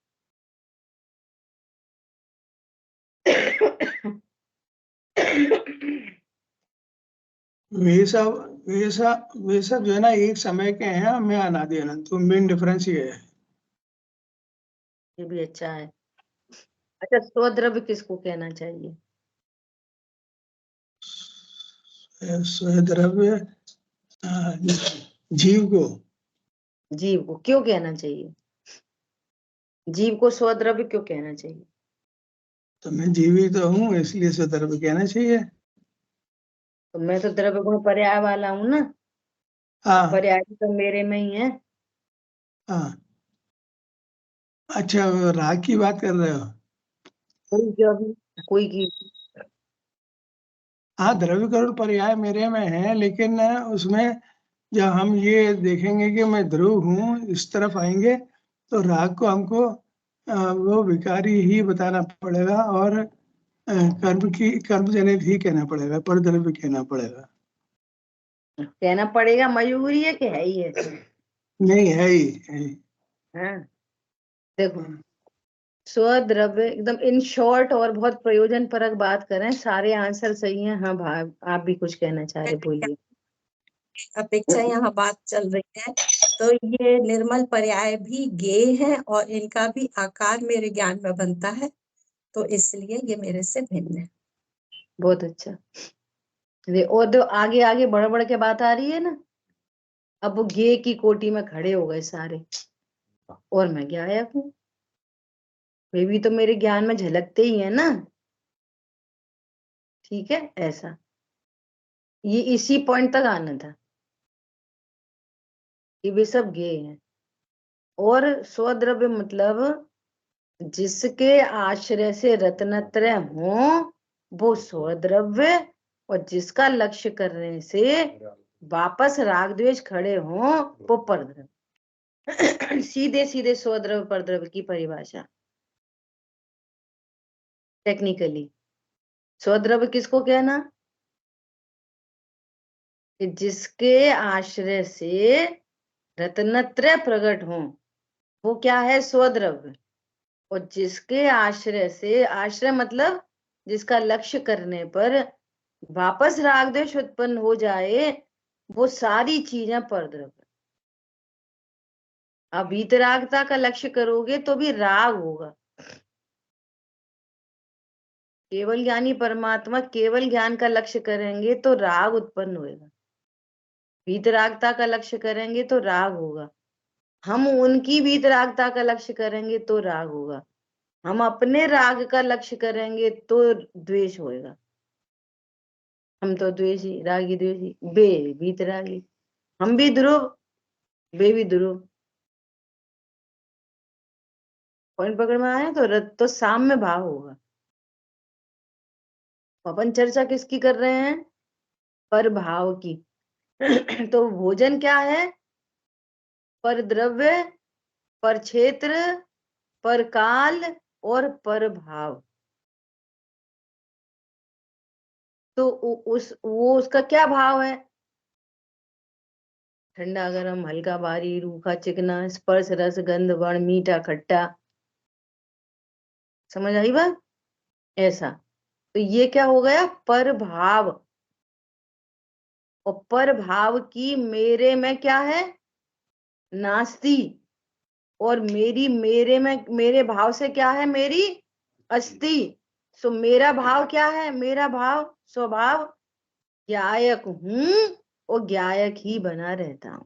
वे सब जो है ना एक समय के हैं, मैं अनादि अनंत, तो मेन डिफरेंस ये है। ये भी अच्छा है। अच्छा, स्वद्रव्य किसको कहना चाहिए? स्वद्रव्य जीव को। जीव को क्यों कहना चाहिए, जीव को स्वद्रव्य क्यों कहना चाहिए? तो मैं जीव ही तो हूँ, इसलिए स्वद्रव्य कहना चाहिए। तो मैं तो द्रव्य गुण पर्याय वाला हूँ ना, हाँ पर्याय तो मेरे में ही है। हाँ। अच्छा, राग की बात कर रहे हो? कोई जो भी, कोई की। हाँ, द्रव्य करण पर्याय मेरे में है, लेकिन उसमें जब हम ये देखेंगे कि मैं ध्रुव हूँ, इस तरफ आएंगे, तो राग को हमको वो विकारी ही बताना पड़ेगा, और कर्म जनित ही कहना पड़ेगा, पर द्रव्य कहना पड़ेगा। कहना पड़ेगा, मजबूरी है कि है ही है? नहीं, है ही, है ही। हाँ, देखो स्वद्रव्य एकदम इन शॉर्ट और बहुत प्रयोजन परक बात करें, सारे आंसर सही हैं। हाँ भाई, आप भी कुछ कहना चाह रहे, बोलिए। अपेक्षा यहाँ बात चल रही है, तो ये निर्मल पर्याय भी गेय है और इनका भी आकार मेरे ज्ञान में बनता है, तो इसलिए ये मेरे से भिन्न है। बहुत अच्छा। और जो आगे आगे बढ़ बढ़ के बात आ रही है ना, अब वो गे की कोटि में खड़े हो गए सारे, और मैं ज्ञायक हूँ, वे भी तो मेरे ज्ञान में झलकते ही है ना। ठीक है, ऐसा ये इसी पॉइंट तक आना था कि वे सब गे हैं। और स्वद्रव्य मतलब जिसके आश्रय से रत्नत्रय हो वो स्वद्रव्य, और जिसका लक्ष्य करने से वापस राग द्वेष खड़े हो वो परद्रव्य। सीधे सीधे स्वद्रव्य परद्रव्य की परिभाषा टेक्निकली। स्वद्रव्य किसको कहना, कि जिसके आश्रय से रत्नत्रय प्रकट हो वो क्या है, स्वद्रव्य। और जिसके आश्रय से, आश्रय मतलब जिसका लक्ष्य करने पर वापस राग द्वेष उत्पन्न हो जाए, वो सारी चीजें परद्रव्य। अब वीतरागता का लक्ष्य करोगे तो भी राग होगा। केवल ज्ञानी परमात्मा केवल ज्ञान का लक्ष्य करेंगे तो राग उत्पन्न होगा, वीतरागता का लक्ष्य करेंगे तो राग होगा। हम उनकी वीतरागता का लक्ष्य करेंगे तो राग होगा, हम अपने राग का लक्ष्य करेंगे तो द्वेष होएगा। हम तो द्वेषी, रागी द्वेषी, बे वीतरागी, हम भी ध्रुव, वे भी ध्रुव। पॉइंट पकड़ में आया, तो रत तो साम्य भाव होगा। अपन चर्चा किसकी कर रहे हैं, पर भाव की। तो भोजन क्या है, पर द्रव्य, पर क्षेत्र, पर काल और पर भाव। तो वो उसका क्या भाव है, ठंडा गरम, हल्का भारी, रूखा चिकना, स्पर्श रस गंध वर्ण, मीठा खट्टा। समझ आई बात, ऐसा। तो ये क्या हो गया, पर भाव। और पर भाव की मेरे में क्या है, नास्ति। और मेरी मेरे में, मेरे भाव से क्या है, मेरी अस्थि। सो मेरा भाव क्या है, मेरा भाव स्वभाव ज्ञायक हूं और ज्ञायक ही बना रहता हूं,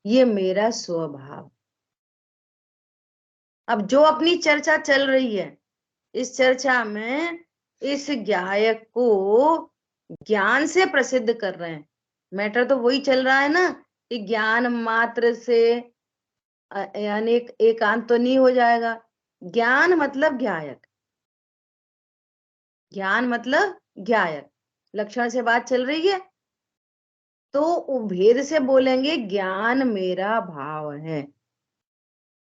ये मेरा स्वभाव। अब जो अपनी चर्चा चल रही है, इस चर्चा में इस ज्ञायक को ज्ञान से प्रसिद्ध कर रहे हैं। मैटर तो वही चल रहा है ना, कि ज्ञान मात्र से यानी एकांत तो नहीं हो जाएगा। ज्ञान मतलब ज्ञायक, ज्ञान मतलब ज्ञायक, लक्षण से बात चल रही है। तो भेद से बोलेंगे ज्ञान मेरा भाव है।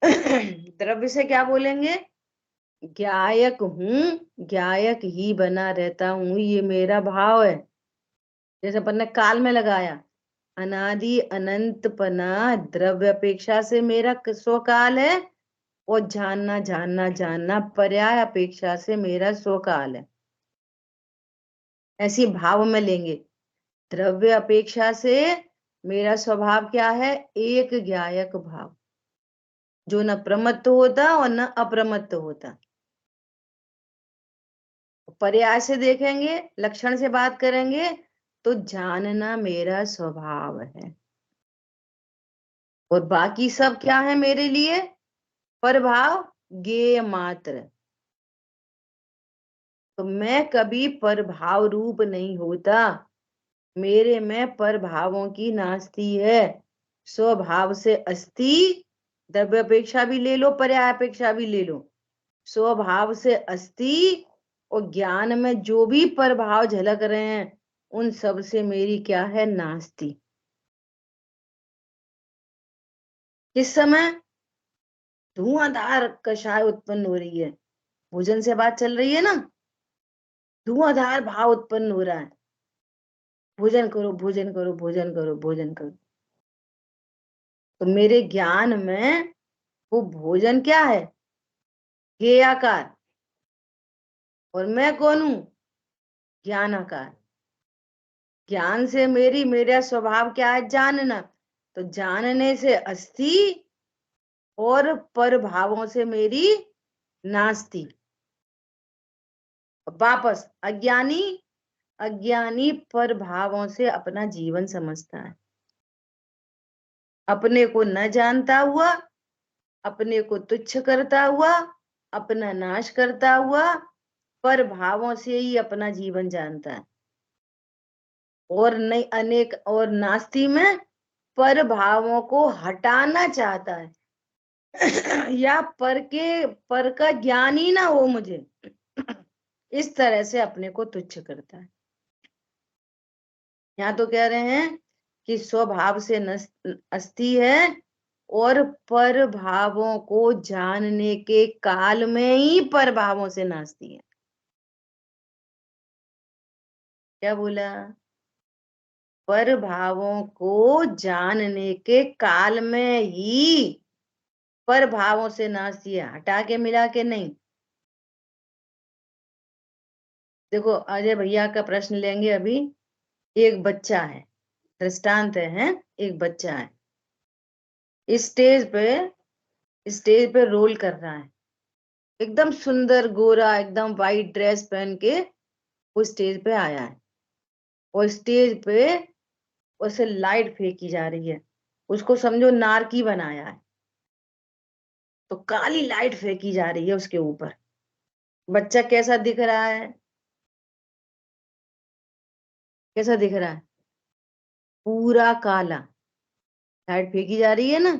द्रव्य से क्या बोलेंगे, ज्ञायक हूं, ज्ञायक ही बना रहता हूं, ये मेरा भाव है। जैसे अपन ने काल में लगाया, अनादि अनंत पना द्रव्य अपेक्षा से मेरा स्वकाल है, और जानना जानना जानना पर्याय अपेक्षा से मेरा स्वकाल है। ऐसी भाव में लेंगे, द्रव्य अपेक्षा से मेरा स्वभाव क्या है, एक ज्ञायक भाव, जो न प्रमत्त होता और न अप्रमत्त होता। पर्याय से देखेंगे, लक्षण से बात करेंगे, तो जानना मेरा स्वभाव है। और बाकी सब क्या है मेरे लिए, परभाव ज्ञेय मात्र। तो मैं कभी परभाव रूप नहीं होता, मेरे में परभावों की नास्ती है। स्वभाव से अस्ति, द्रव्य अपेक्षा भी ले लो, पर्याय अपेक्षा भी ले लो, स्वभाव से अस्ति। और ज्ञान में जो भी प्रभाव झलक रहे हैं उन सब से मेरी क्या है, नास्ति। किस समय धुआंधार कषाय उत्पन्न हो रही है, भोजन से बात चल रही है ना, धुआंधार भाव उत्पन्न हो रहा है, भोजन करो भोजन करो भोजन करो भोजन करो। तो मेरे ज्ञान में वो भोजन क्या है, ज्ञेय आकार। और मैं कौन हूं? ज्ञान आकार। ज्ञान से मेरा स्वभाव क्या है? जानना। तो जानने से अस्थि और पर भावों से मेरी नास्ति। वापस अज्ञानी, अज्ञानी पर भावों से अपना जीवन समझता है, अपने को न जानता हुआ, अपने को तुच्छ करता हुआ, अपना नाश करता हुआ, पर भावों से ही अपना जीवन जानता है। और नहीं अनेक और नास्ति में पर भावों को हटाना चाहता है या पर का ज्ञान ही ना हो मुझे, इस तरह से अपने को तुच्छ करता है। यहाँ तो कह रहे हैं कि स्वभाव से अस्थि है और पर भावों को जानने के काल में ही पर भावों से नास्ती है। क्या बोला? पर भावों को जानने के काल में ही पर भावों से नास्ती है, हटा के मिला के नहीं। देखो अजय भैया का प्रश्न लेंगे अभी। एक बच्चा है, दृष्टांत है, एक बच्चा है, स्टेज पे रोल कर रहा है, एकदम सुंदर गोरा, एकदम वाइट ड्रेस पहन के वो स्टेज पे आया है और स्टेज पे उसे लाइट फेंकी जा रही है, उसको समझो नारकी बनाया है, तो काली लाइट फेंकी जा रही है उसके ऊपर। बच्चा कैसा दिख रहा है? कैसा दिख रहा है? पूरा काला। लाइट फेंकी जा रही है ना,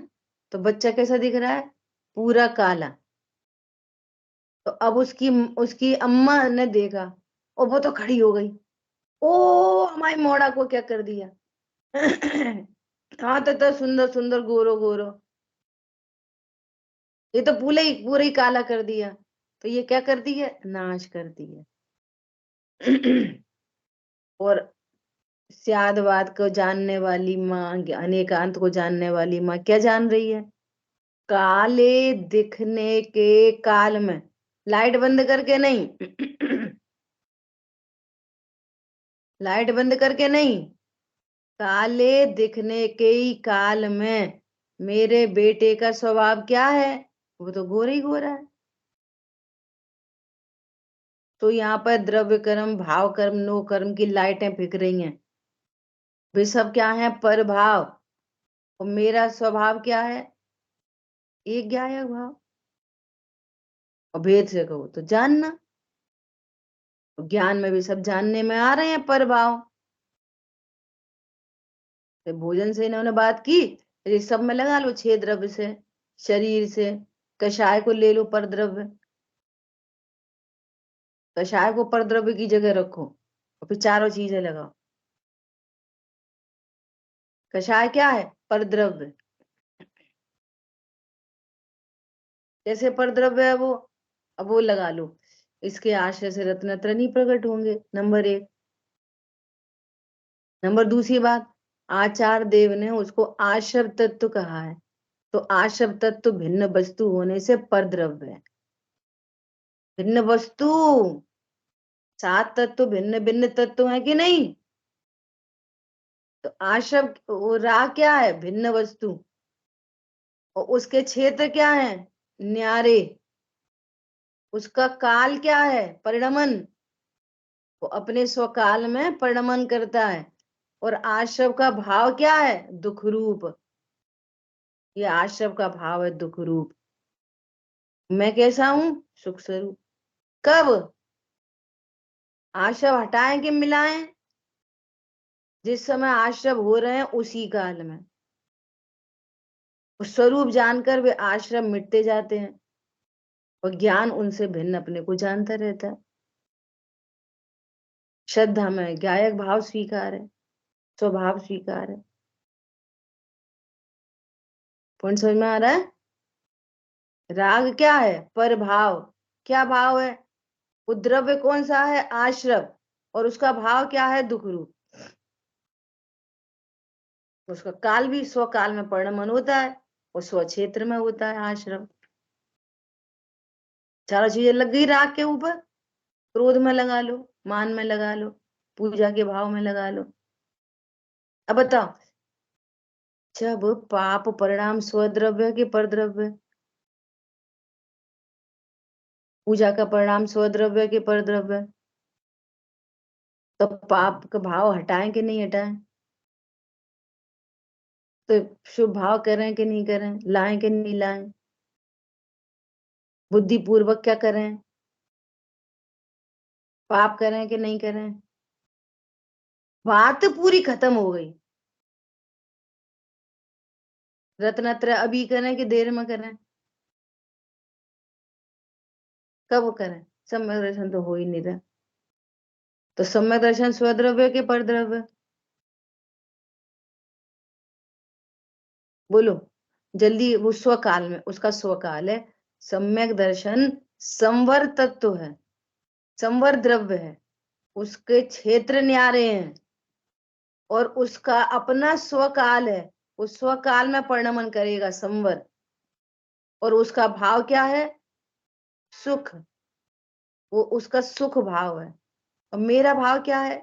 तो बच्चा कैसा दिख रहा है? पूरा काला। तो अब उसकी उसकी अम्मा ने देखा और वो तो खड़ी हो गई, ओ हमारी मोड़ा को क्या कर दिया हाँ तो सुंदर सुंदर गोरो गोरो, ये तो पूरा ही काला कर दिया। तो ये क्या कर दिया? नाश कर दिया और स्यादवाद को जानने वाली माँ, अनेकांत को जानने वाली माँ क्या जान रही है? काले दिखने के काल में, लाइट बंद करके नहीं लाइट बंद करके नहीं, काले दिखने के ही काल में मेरे बेटे का स्वभाव क्या है? वो तो गोरा ही गोरा है। तो यहाँ पर द्रव्य कर्म, भाव कर्म, नो कर्म की लाइटें फिक रही हैं। वे सब क्या है? पर भाव। और मेरा स्वभाव क्या है? एक ज्ञायक भाव। और भेद से कहो तो जानना, ज्ञान में भी सब जानने में आ रहे हैं पर भाव। तो भोजन से इन्होंने बात की, ये सब में लगा लो, 6 द्रव्य से, शरीर से, कषाय को ले लो पर द्रव्य, कषाय को पर द्रव्य की जगह रखो और फिर चारों चीजें लगाओ। कषाय क्या है? पर द्रव्य। जैसे पर द्रव्य है वो, अब वो लगा लो, इसके आश्रय से रत्नत्र नहीं प्रकट होंगे, नंबर 1। नंबर दूसरी बात, आचार्य देव ने उसको आश्रव तत्व कहा है, तो आश्रव तत्व भिन्न वस्तु होने से पर द्रव्य है। भिन्न वस्तु, 7 तत्व भिन्न भिन्न तत्व है कि नहीं? तो आश्रव रा क्या है? भिन्न वस्तु। और उसके क्षेत्र क्या है? न्यारे। उसका काल क्या है? परिणमन। वो अपने स्वकाल में परिणमन करता है। और आश्रव का भाव क्या है? दुख रूप। ये आश्रव का भाव है दुख रूप। मैं कैसा हूं? सुख स्वरूप। कब? आश्रव हटाएं कि मिलाएं? जिस समय आश्रव हो रहे हैं उसी काल में। उस स्वरूप जानकर वे आश्रम मिटते जाते हैं और ज्ञान उनसे भिन्न अपने को जानता रहता है। श्रद्धा में ज्ञायक भाव स्वीकार है, स्वभाव स्वीकार है। पॉइंट समझ में आ रहा है? राग क्या है? पर भाव। क्या भाव है? वो द्रव्य कौन सा है? आश्रव। और उसका भाव क्या है? दुख रूप। उसका काल भी स्वकाल में परिणमन होता है और स्व क्षेत्र में होता है आश्रम। चारों चीजें लग गई राग के ऊपर। क्रोध में लगा लो, मान में लगा लो, पूजा के भाव में लगा लो। अब बताओ, जब पाप परिणाम स्वद्रव्य के परद्रव्य, पूजा का परिणाम स्वद्रव्य के परद्रव्य, तो पाप का भाव हटाएं कि नहीं हटाएं? तो शुभ भाव करें कि नहीं करें, लाएं कि नहीं लाएं, बुद्धि पूर्वक क्या करें, पाप करें कि नहीं करें? बात पूरी खत्म हो गई। रत्नत्रय अभी करें कि देर में करें, कब करें? सम्यक दर्शन तो हो ही नहीं रहा। तो सम्यक दर्शन स्वद्रव्य के परद्रव्य, बोलो जल्दी। वो स्वकाल में, उसका स्वकाल है। सम्यक दर्शन संवर तत्व है, संवर द्रव्य है, उसके क्षेत्र न्यारे हैं और उसका अपना स्वकाल है। उस स्वकाल में परिणमन करेगा संवर, और उसका भाव क्या है? सुख। वो उसका सुख भाव है। और मेरा भाव क्या है?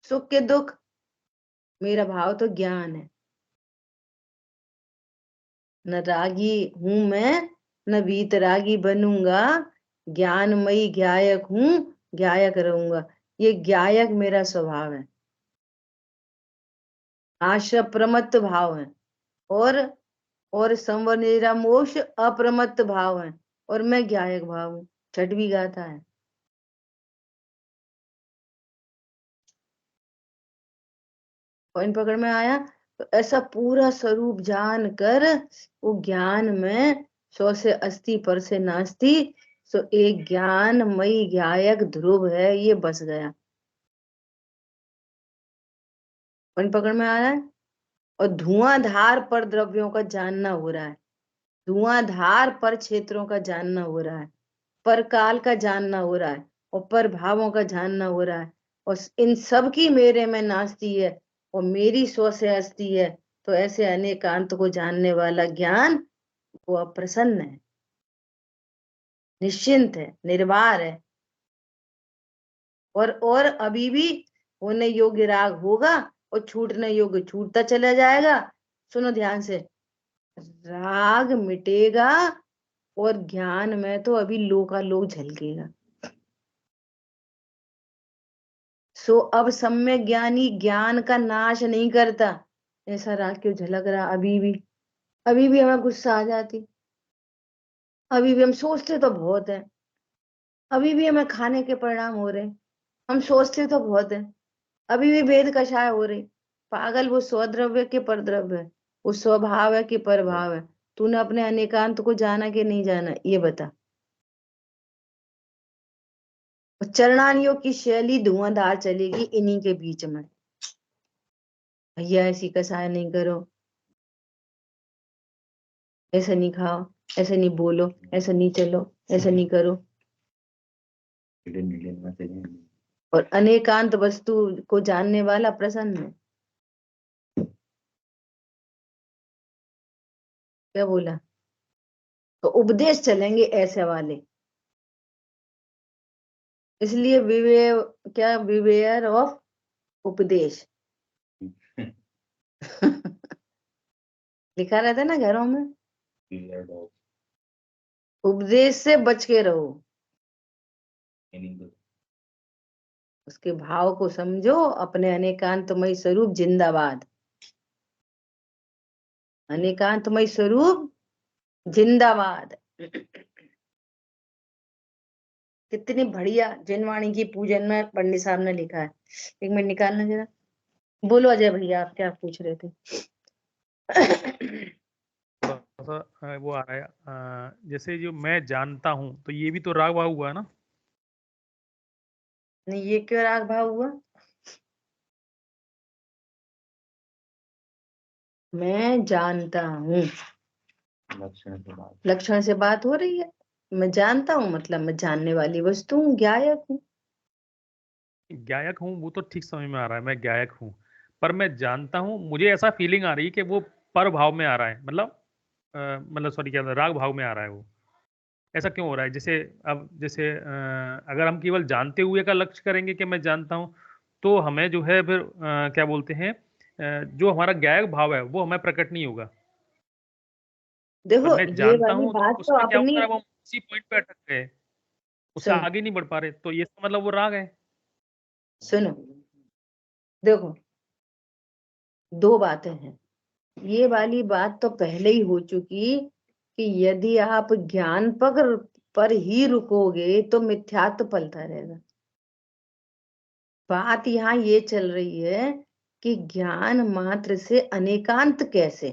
सुख के दुख। मेरा भाव तो ज्ञान है। न रागी हूं मैं, न वीतरागी बनूंगा, ज्ञानमयी ज्ञायक हूं, ज्ञायक रहूंगा। ये ज्ञायक मेरा स्वभाव है। आश्रय प्रमत्त भाव है, और संवर निरा मोक्ष अप्रमत्त भाव है, और मैं ज्ञायक भाव हूं। छठ भी गाता है। पॉइंट पकड़ में आया? तो ऐसा पूरा स्वरूप जान कर वो ज्ञान में 100 से 80 पर से नास्ती, सो एक ज्ञानमयी ज्ञायक ध्रुव है, ये बस गया। पॉइंट पकड़ में आ रहा है? और धुआंधार पर द्रव्यों का जानना हो रहा है, धुआंधार पर क्षेत्रों का जानना हो रहा है, पर काल का जानना हो रहा है, और पर भावों का जानना हो रहा है, और इन सब की मेरे में नास्ती है और मेरी 100 से हस्ती है। तो ऐसे अनेकांत को जानने वाला ज्ञान वो अप्रसन्न है, निश्चिंत है, निर्वार है, और अभी भी होने योग्य राग होगा और छूटने योग्य छूटता चला जाएगा। सुनो ध्यान से, राग मिटेगा और ज्ञान में तो अभी लोकालोक झलकेगा। सो अब सम्यक ज्ञानी ज्ञान का नाश नहीं करता। ऐसा राग क्यों झलक रहा? अभी भी हमें गुस्सा आ जाती, अभी भी हम सोचते तो बहुत है, अभी भी हमें खाने के परिणाम हो रहे, हम सोचते तो बहुत है, अभी भी भेद कषाय हो रही। पागल, वो स्वद्रव्य के परद्रव्य है, वो स्वभाव है कि परभाव है। तूने अपने अनेकांत को जाना कि नहीं जाना, ये बता। चरणानियों की शैली धुआंधार चलेगी इन्हीं के बीच में। भैया ऐसी कसाय नहीं करो, ऐसा नहीं खाओ, ऐसे नहीं बोलो, ऐसा नहीं चलो, ऐसा नहीं करो। और अनेकांत वस्तु को जानने वाला प्रसन्न है। क्या बोला? तो उपदेश चलेंगे ऐसे वाले, इसलिए विवेयर ऑफ उपदेश लिखा रहता है ना घरों में, उपदेश से बच के रहो। उसके भाव को समझो, अपने अनेकांतमय स्वरूप जिंदाबाद, अनेकांतमय स्वरूप जिंदाबाद। कितनी बढ़िया जिनवाणी की पूजन में पंडित साहब ने लिखा है। एक मिनट निकालना जरा। बोलो अजय भैया, आप क्या पूछ रहे थे? वो आ रहा है जैसे जो मैं जानता हूँ, तो ये भी तो राग भाव हुआ ना? नहीं, ये क्यों राग भाव हुआ? मैं जानता हूँ, लक्षण से बात हो रही है। मैं जानता हूँ मतलब मैं जानने वाली वस्तु हूँ, ज्ञायक हूँ। ज्ञायक हूँ वो तो ठीक समझ में आ रहा है, मैं ज्ञायक हूँ। पर मैं जानता हूँ, मुझे ऐसा फीलिंग आ रही है कि वो पर भाव में आ रहा है, मतलब सॉरी, क्या राग भाव में आ रहा है वो। ऐसा क्यों हो रहा है? जैसे अब जैसे अगर हम केवल जानते हुए का लक्ष्य करेंगे कि मैं जानता हूँ, तो हमें जो है फिर क्या बोलते हैं, जो हमारा ज्ञायक भाव है वो हमें प्रकट नहीं होगा। पर देखो मैं ये जानता वाली हूँ तो बात तो उसमें क्या अपनी, होता है, अब हम उसी पॉइंट पे अटक गए, उससे सुनो आगे नहीं बढ़ पा रहे, तो ये इसका मतलब वो राग है। सुनो, देखो दो बातें हैं। ये वाली बात तो पहले ही हो चुकी कि यदि आप ज्ञान पर ही रुकोगे तो मिथ्यात्व पलता रहेगा। बात यहाँ ये चल रही है कि ज्ञान मात्र से अनेकांत कैसे।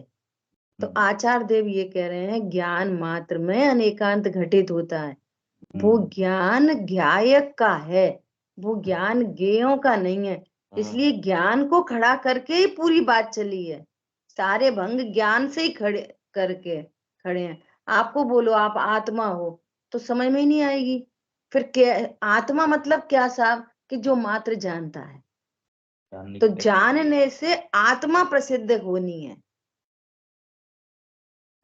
तो आचार्य देव ये कह रहे हैं ज्ञान मात्र में अनेकांत घटित होता है। वो ज्ञान ज्ञायक का है, वो ज्ञान ज्ञेयों का नहीं है। इसलिए ज्ञान को खड़ा करके ही पूरी बात चली है। सारे भंग ज्ञान से ही खड़े हैं। आपको बोलो आप आत्मा हो तो समझ में ही नहीं आएगी। फिर क्या आत्मा मतलब क्या साहब, कि जो मात्र जानता है। तो जानने से आत्मा प्रसिद्ध होनी है।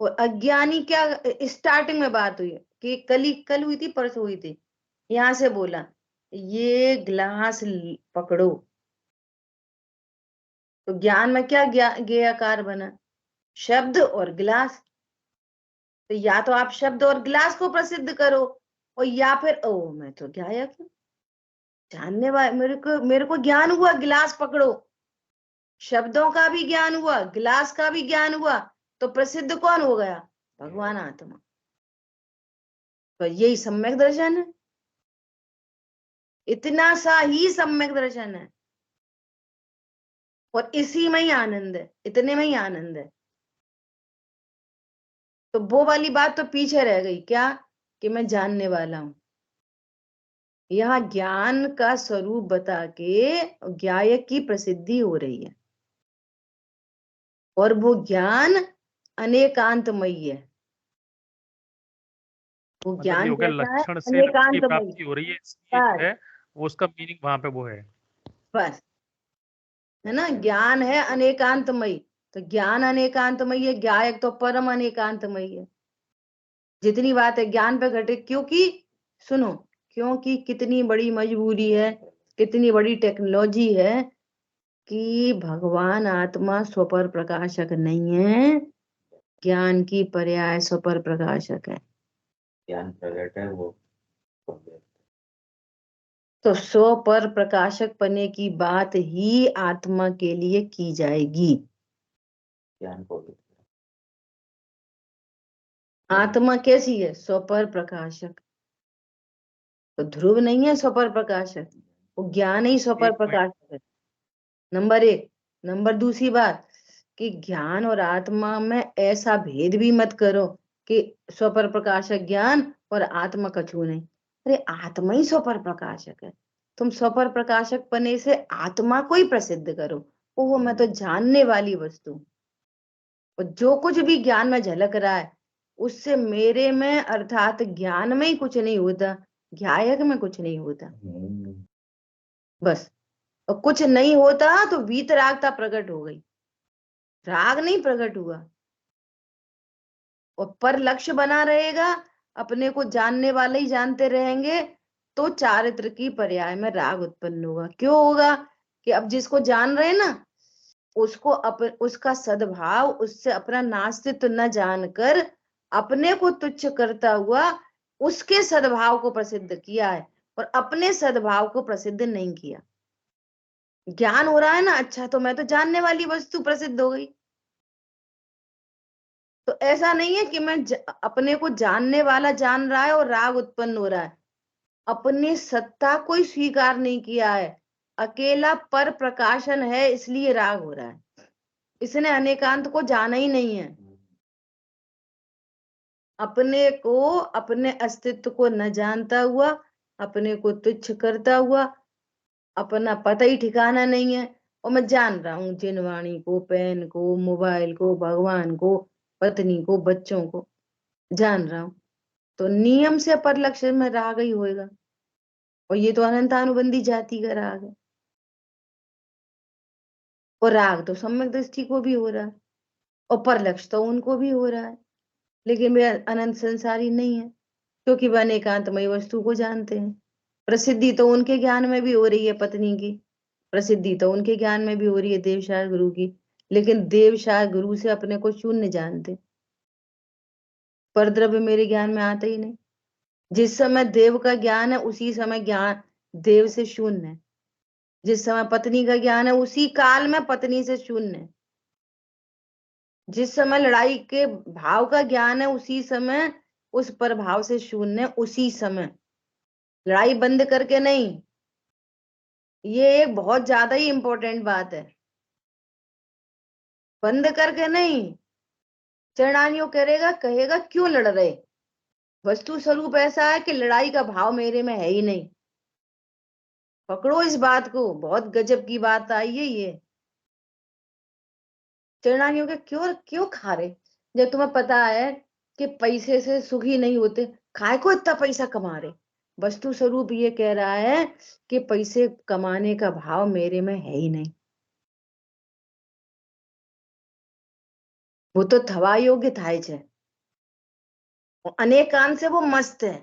और अज्ञानी क्या, स्टार्टिंग में बात हुई कि कल हुई थी, परसों हुई थी, यहां से बोला ये गिलास पकड़ो, तो ज्ञान में क्या ज्ञेय आकार बना, शब्द और गिलास। तो या तो आप शब्द और गिलास को प्रसिद्ध करो, और या फिर ओ मैं तो ज्ञायक हूं, जानने वाले, मेरे को ज्ञान हुआ, गिलास पकड़ो, शब्दों का भी ज्ञान हुआ, गिलास का भी ज्ञान हुआ, तो प्रसिद्ध कौन हो गया, भगवान आत्मा। तो यही सम्यक दर्शन है, इतना सा ही सम्यक दर्शन है, और इसी में ही आनंद है, इतने में ही आनंद है। तो वो वाली बात तो पीछे रह गई, क्या कि मैं जानने वाला हूं। यहाँ ज्ञान का स्वरूप बता के ज्ञायक की प्रसिद्धि हो रही है, और वो ज्ञान अनेकांतमयी है। वो मतलब ये ज्ञान हो गया कैसा है, लक्षण से लक्ष्य की अनेकांतमयी। प्राप्ति हो रही है, इसलिए जो बस है वो उसका मीनिंग वहां पे वो है। बस, है ना, ज्ञान है अनेकांतमयी, तो ज्ञान अनेकांतमयी है, ज्ञायक तो परम अनेकांतमयी है। जितनी बात है ज्ञान पे घटे, क्योंकि सुनो, क्योंकि कितनी बड़ी मजबूरी है, कितनी बड़ी टेक्नोलॉजी है कि भगवान आत्मा स्वपर प्रकाशक नहीं है, ज्ञान की पर्याय स्वपर प्रकाशक है। ज्ञान प्रकट है वो। तो स्वपर प्रकाशक पने की बात ही आत्मा के लिए की जाएगी। ज्ञान को आत्मा कैसी है, स्वपर प्रकाशक। तो ध्रुव नहीं है स्वपर प्रकाशक, वो ज्ञान ही स्वपर एक पॉइंट, प्रकाशक है। नंबर एक। नंबर दूसरी बात कि ज्ञान और आत्मा में ऐसा भेद भी मत करो कि स्वपर प्रकाशक ज्ञान और आत्मा कछु नहीं। अरे आत्मा ही स्वपर प्रकाशक है, तुम स्वपर प्रकाशक पने से आत्मा को ही प्रसिद्ध करो। ओहो मैं तो जानने वाली वस्तु, और जो कुछ भी ज्ञान में झलक रहा है उससे मेरे में अर्थात ज्ञान में ही कुछ नहीं होता, ज्ञायक में कुछ नहीं होता। बस, और कुछ नहीं होता तो वीतरागता प्रकट हो गई, राग नहीं प्रकट हुआ। और पर लक्ष्य बना रहेगा, अपने को जानने वाले ही जानते रहेंगे, तो चारित्र की पर्याय में राग उत्पन्न होगा। क्यों होगा कि अब जिसको जान रहे हैं ना, उसको उसका सद्भाव, उससे अपना नास्तित्व न जानकर अपने को तुच्छ करता हुआ उसके सद्भाव को प्रसिद्ध किया है, और अपने सद्भाव को प्रसिद्ध नहीं किया। ज्ञान हो रहा है ना, अच्छा तो मैं तो जानने वाली वस्तु प्रसिद्ध हो गई। तो ऐसा नहीं है कि मैं अपने को जानने वाला जान रहा है और राग उत्पन्न हो रहा है, अपनी सत्ता को ही स्वीकार नहीं किया है, अकेला पर प्रकाशन है इसलिए राग हो रहा है। इसने अनेकांत को जाना ही नहीं है, अपने को, अपने अस्तित्व को न जानता हुआ, अपने को तुच्छ करता हुआ, अपना पता ही ठिकाना नहीं है। और मैं जान रहा हूँ जिनवाणी को, पेन को, मोबाइल को, भगवान को, पत्नी को, बच्चों को जान रहा हूँ, तो नियम से पर लक्ष्य में राग ही होएगा। और ये तो अनंतानुबंधी जाति का राग है, और राग तो सम्यक दृष्टि को भी हो रहा है, और पर लक्ष्य तो उनको भी हो रहा है, लेकिन वे अनंत संसारी नहीं है। क्योंकि वह अनेकांतमयी वस्तु को जानते हैं। प्रसिद्धि तो उनके ज्ञान में भी हो रही है पत्नी की, प्रसिद्धि तो उनके ज्ञान में भी हो रही है देवशाह गुरु की, लेकिन देवशाह गुरु से अपने को शून्य जानते। परद्रव्य मेरे ज्ञान में आता ही नहीं। जिस समय देव का ज्ञान है उसी समय ज्ञान देव से शून्य है। जिस समय पत्नी का ज्ञान है उसी काल में पत्नी से शून्य है। जिस समय लड़ाई के भाव का ज्ञान है उसी समय उस प्रभाव से शून्य है, उसी समय, लड़ाई बंद करके नहीं। ये एक बहुत ज्यादा ही इंपॉर्टेंट बात है, बंद करके नहीं। चरणानियों कहेगा क्यों लड़ रहे, वस्तु स्वरूप ऐसा है कि लड़ाई का भाव मेरे में है ही नहीं। पकड़ो इस बात को, बहुत गजब की बात आई है ये। चरणानियों के क्यों क्यों खा रहे, जब तुम्हें पता है कि पैसे से सुखी नहीं होते, खाए को इतना पैसा कमा रहे। वस्तु स्वरूप ये कह रहा है कि पैसे कमाने का भाव मेरे में है ही नहीं। वो तो थवा योग्य थाय छे, अनेक कान से वो मस्त है।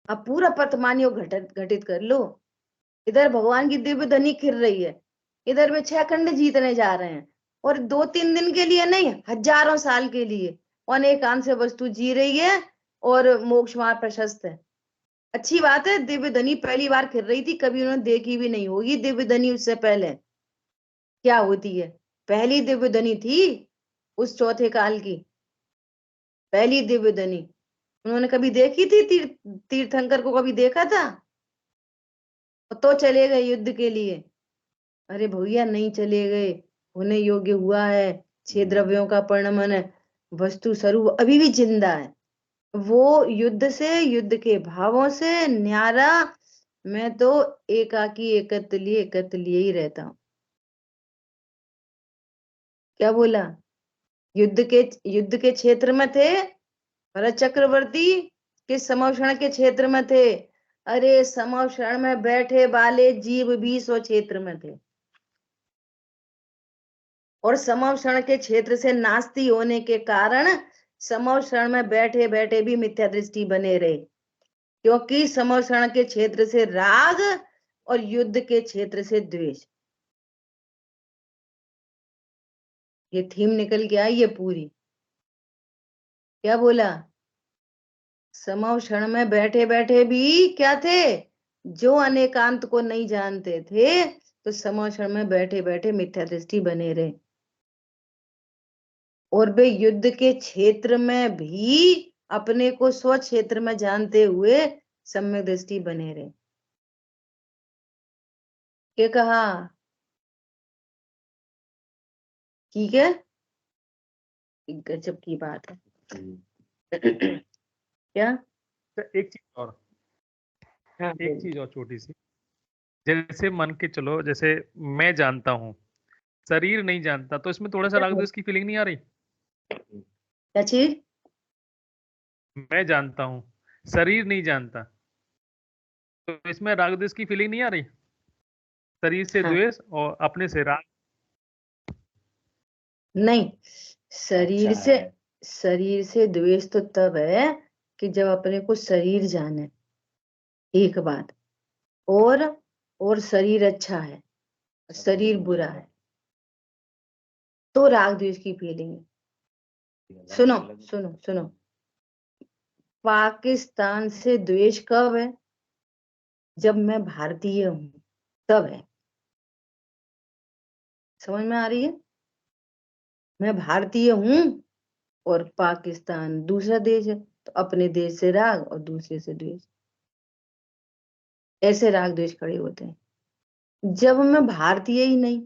अब पूरा पतमानियो घटित कर लो। इधर भगवान की दिव्य धनी खिर रही है, इधर में 6 खंड जीतने जा रहे हैं, और 2-3 दिन के लिए नहीं, हजारों साल के लिए अनेक कान से वस्तु जी रही है और मोक्ष मार्ग प्रशस्त है। अच्छी बात है, दिव्य धनी पहली बार खिर रही थी, कभी उन्होंने देखी भी नहीं होगी दिव्य धनी उससे पहले क्या होती है। पहली दिव्य धनी थी उस चौथे काल की, पहली दिव्य धनी। उन्होंने कभी देखी थी तीर्थंकर को कभी देखा था? तो चले गए युद्ध के लिए। अरे भैया नहीं चले गए, होने योग्य हुआ है। 6 द्रव्यों का परिणमन है, वस्तु स्वरूप अभी भी जिंदा है। वो युद्ध से, युद्ध के भावों से न्यारा। मैं तो एकाकी एकत्र लिए ही रहता हूँ। क्या बोला? युद्ध के क्षेत्र में थे भरत चक्रवर्ती, किस समवक्षण के क्षेत्र में थे? अरे समवक्षण में बैठे वाले जीव भी स्व क्षेत्र में थे, और समवक्षण के क्षेत्र से नास्ती होने के कारण समवक्षण में बैठे बैठे भी मिथ्या दृष्टि बने रहे, क्योंकि समवक्षण के क्षेत्र से राग और युद्ध के क्षेत्र से द्वेष। ये थीम निकल के आई है पूरी। क्या बोला? समवक्षण में बैठे बैठे भी क्या थे? जो अनेकांत को नहीं जानते थे, तो समवक्षण में बैठे बैठे मिथ्या दृष्टि बने रहे, और वे युद्ध के क्षेत्र में भी अपने को स्व क्षेत्र में जानते हुए सम्यक दृष्टि बने रहे। क्या कहा? ठीक है, गजब की बात है। क्या? एक चीज और, हाँ, एक चीज और छोटी सी, जैसे मन के चलो, जैसे मैं जानता हूँ, शरीर नहीं जानता, तो इसमें थोड़ा सा राग द्वेष की फीलिंग नहीं आ रही? क्या चीज? मैं जानता हूँ, शरीर नहीं जानता, तो इसमें राग द्वेष की फीलिंग नहीं आ रही? शरीर से हाँ, द्वेष और अपने से राग। नहीं, शरीर अच्छा से है। शरीर से द्वेष तो तब है कि जब अपने को शरीर जाने, एक बात, और शरीर अच्छा है, शरीर बुरा है, तो राग द्वेष की फीलिंग है। सुनो सुनो सुनो, पाकिस्तान से द्वेष कब है? जब मैं भारतीय हूं, तब है। समझ में आ रही है? मैं भारतीय हूं और पाकिस्तान दूसरा देश है, तो अपने देश से राग और दूसरे से द्वेष, ऐसे राग द्वेष खड़े होते हैं। जब मैं भारतीय ही नहीं,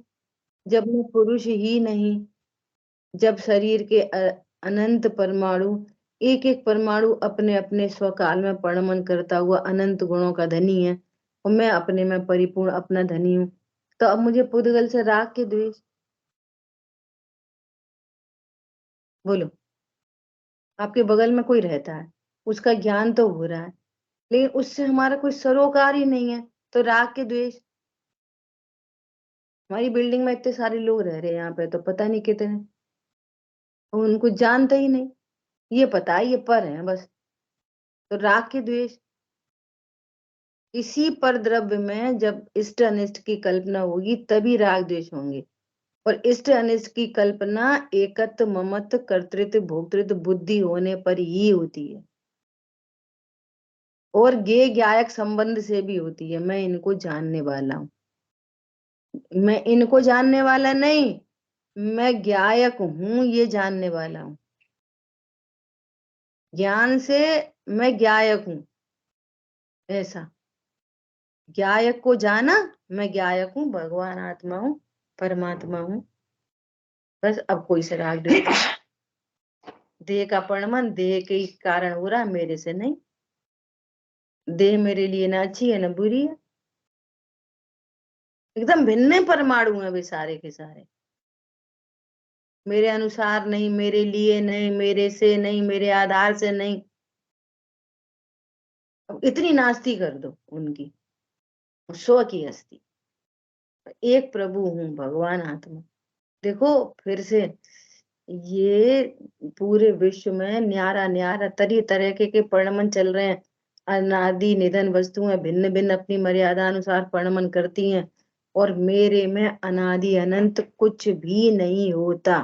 जब मैं पुरुष ही नहीं, जब शरीर के अनंत परमाणु, एक एक परमाणु अपने अपने स्वकाल में परिणमन करता हुआ अनंत गुणों का धनी है, और मैं अपने में परिपूर्ण अपना धनी हूं, तो अब मुझे पुद्गल से राग के द्वेष? बोलो, आपके बगल में कोई रहता है, उसका ज्ञान तो हो रहा है, लेकिन उससे हमारा कोई सरोकार ही नहीं है, तो राग के द्वेष? हमारी बिल्डिंग में इतने सारे लोग रह रहे हैं यहाँ पे, तो पता नहीं कितने, उनको जानते ही नहीं, ये पता है ये पर है बस। तो राग के द्वेष, इसी पर द्रव्य में जब इष्ट अनिष्ट की कल्पना होगी तभी राग द्वेष होंगे। और इष्ट अनिष्ट की कल्पना एकत्व ममत्व कर्तृत्व भोक्तृत्व बुद्धि होने पर ही होती है, और ज्ञेय ज्ञायक संबंध से भी होती है। मैं इनको जानने वाला हूं, मैं इनको जानने वाला नहीं, मैं ज्ञायक हूं ये जानने वाला हूं। ज्ञान से मैं ज्ञायक हूं, ऐसा ज्ञायक को जाना, मैं ज्ञायक हूं, भगवान आत्मा हूं, परमात्मा हूं। बस अब कोई से राग द्वेष, देह का परिणाम देह के कारण हो रहा, मेरे से नहीं। देह मेरे लिए ना अच्छी है ना बुरी है, एकदम भिन्न परमाणु है वे सारे के सारे। मेरे अनुसार नहीं, मेरे लिए नहीं, मेरे से नहीं, मेरे आधार से नहीं। अब इतनी नास्ती कर दो उनकी, स्व की हस्ती। एक प्रभु हूं, भगवान आत्मा। देखो फिर से, ये पूरे विश्व में न्यारा न्यारा तरह तरह के परिणमन चल रहे हैं। अनादि निधन वस्तुएं भिन्न भिन्न अपनी मर्यादा अनुसार परिणमन करती हैं, और मेरे में अनादि अनंत कुछ भी नहीं होता।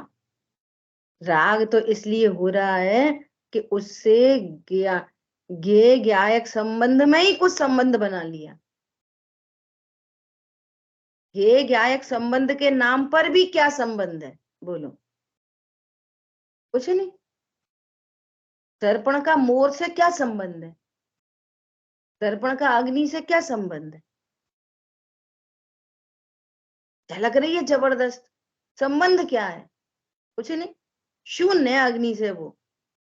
राग तो इसलिए हो रहा है कि उससे ज्ञेय ज्ञायक संबंध में ही कुछ संबंध बना लिया। ज्ञेय ज्ञायक संबंध के नाम पर भी क्या संबंध है बोलो? कुछ नहीं। दर्पण का मोर से क्या संबंध है? दर्पण का अग्नि से क्या संबंध है? झलक रही है जबरदस्त, संबंध क्या है? कुछ नहीं, शून्य है अग्नि से वो।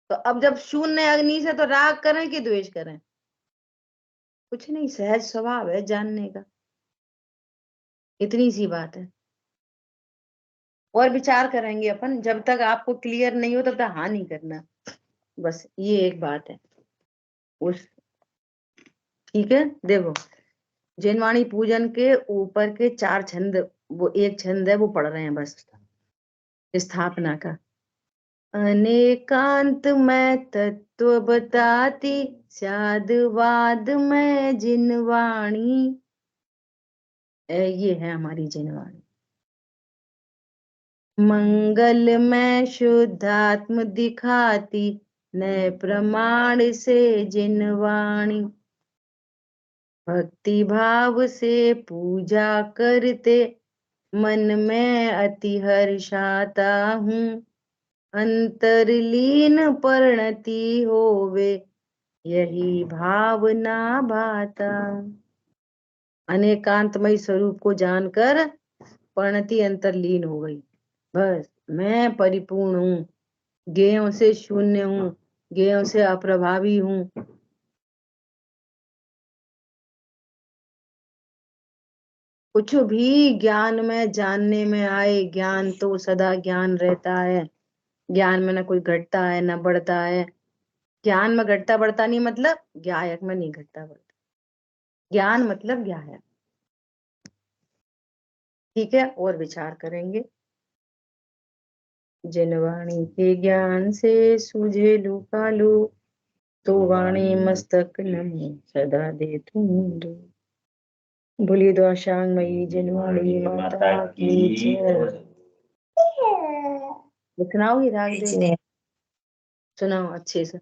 तो अब जब शून्य है अग्नि से, तो राग करें कि द्वेष करें? कुछ नहीं, सहज स्वभाव है जानने का, इतनी सी बात है। और विचार करेंगे अपन, जब तक आपको क्लियर नहीं हो तब तक हाँ नहीं करना, बस ये एक बात है उस। ठीक है, देखो जैनवाणी पूजन के ऊपर के 4 छंद, वो एक छंद है वो पढ़ रहे हैं बस, स्थापना का। अनेकांत में तत्व बताती, साधुवाद में जिनवाणी, ये है हमारी जिनवाणी। मंगल में शुद्धात्म दिखाती, नए प्रमाण से जिनवाणी। भक्ति भाव से पूजा करते, मन में अति हर्षाता हूँ। अंतरलीन परिणति होवे, यही भावना भाता। अनेकांतमय स्वरूप को जानकर परिणति अंतरलीन हो गई। बस मैं परिपूर्ण हूँ, ज्ञेयों से शून्य हूँ, ज्ञेयों से अप्रभावी हूँ। कुछ भी ज्ञान में जानने में आए, ज्ञान तो सदा ज्ञान रहता है। ज्ञान में ना कोई घटता है ना बढ़ता है। ज्ञान में घटता बढ़ता नहीं, मतलब ज्ञायक में नहीं घटता बढ़ता। ज्ञान मतलब ज्ञायक। ठीक है, और विचार करेंगे। जिन वाणी के ज्ञान से सूझे लूकालू, तो वाणी मस्तक नमो सदा दे तुम दो। बोलिए द्वाशांगमयी जिनवाणी माता की जय। सुनाओगी राग दे, सुनाओ अच्छे से।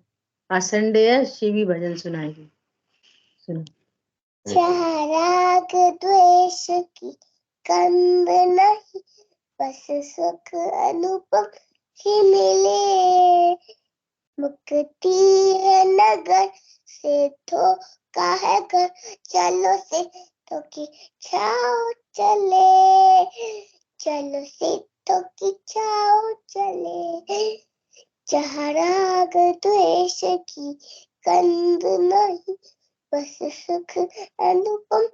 आज संडे है, शिवी भजन सुनाएगी, सुनो। राग द्वेष की कंद नहीं, बस सुख अनुपम ही मिले। मुक्ति है नगर से धोखा है घर, चलो से तो की छाओ चले, चलो से तो की छाओ चले। जहाँ राग द्वेष की कंद नहीं, बस सुख अनुपम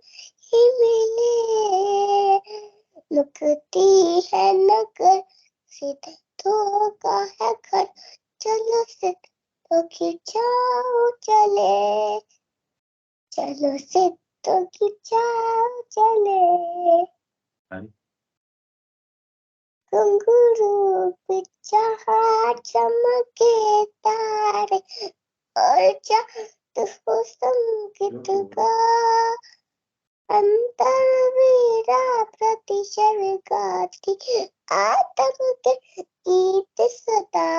ही मिले। मुक्ति है नगर से धोखा है घर, चलो से तो खिंचाओ चले, चलो से तो खिंचाओ चले। घुंघरू चाहा चमके तारे और चाहत हो संगीत का अंतरवीरा प्रतिशर गाती आत्म के गीत सदा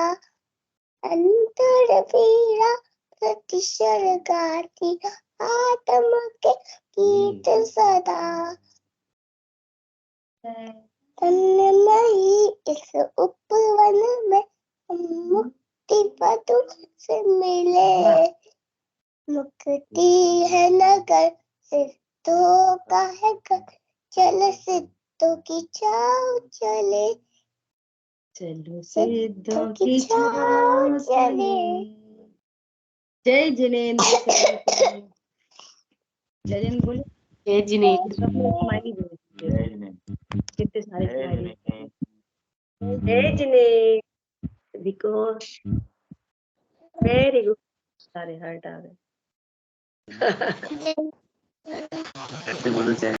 अंतरवीरा प्रतिशर गाती आत्म के गीत सदा तन्मयी इस उपवन में मुक्ति पदों से मिले मुक्ति है नगर सिद्धों का है घर चल सिद्धों की छाव चले चलो सिद्धों की छाव चले। जय जिनेंद्र। जयन बोले जय जिनेंद्र। स्माइली बोले जय जिनेंद्र। कितने सारे जय स्माइली। जिनेंद्र। जय जिनेंद्र। Because very good. सारे हार्ट आ गए। ऐसे बोलो जय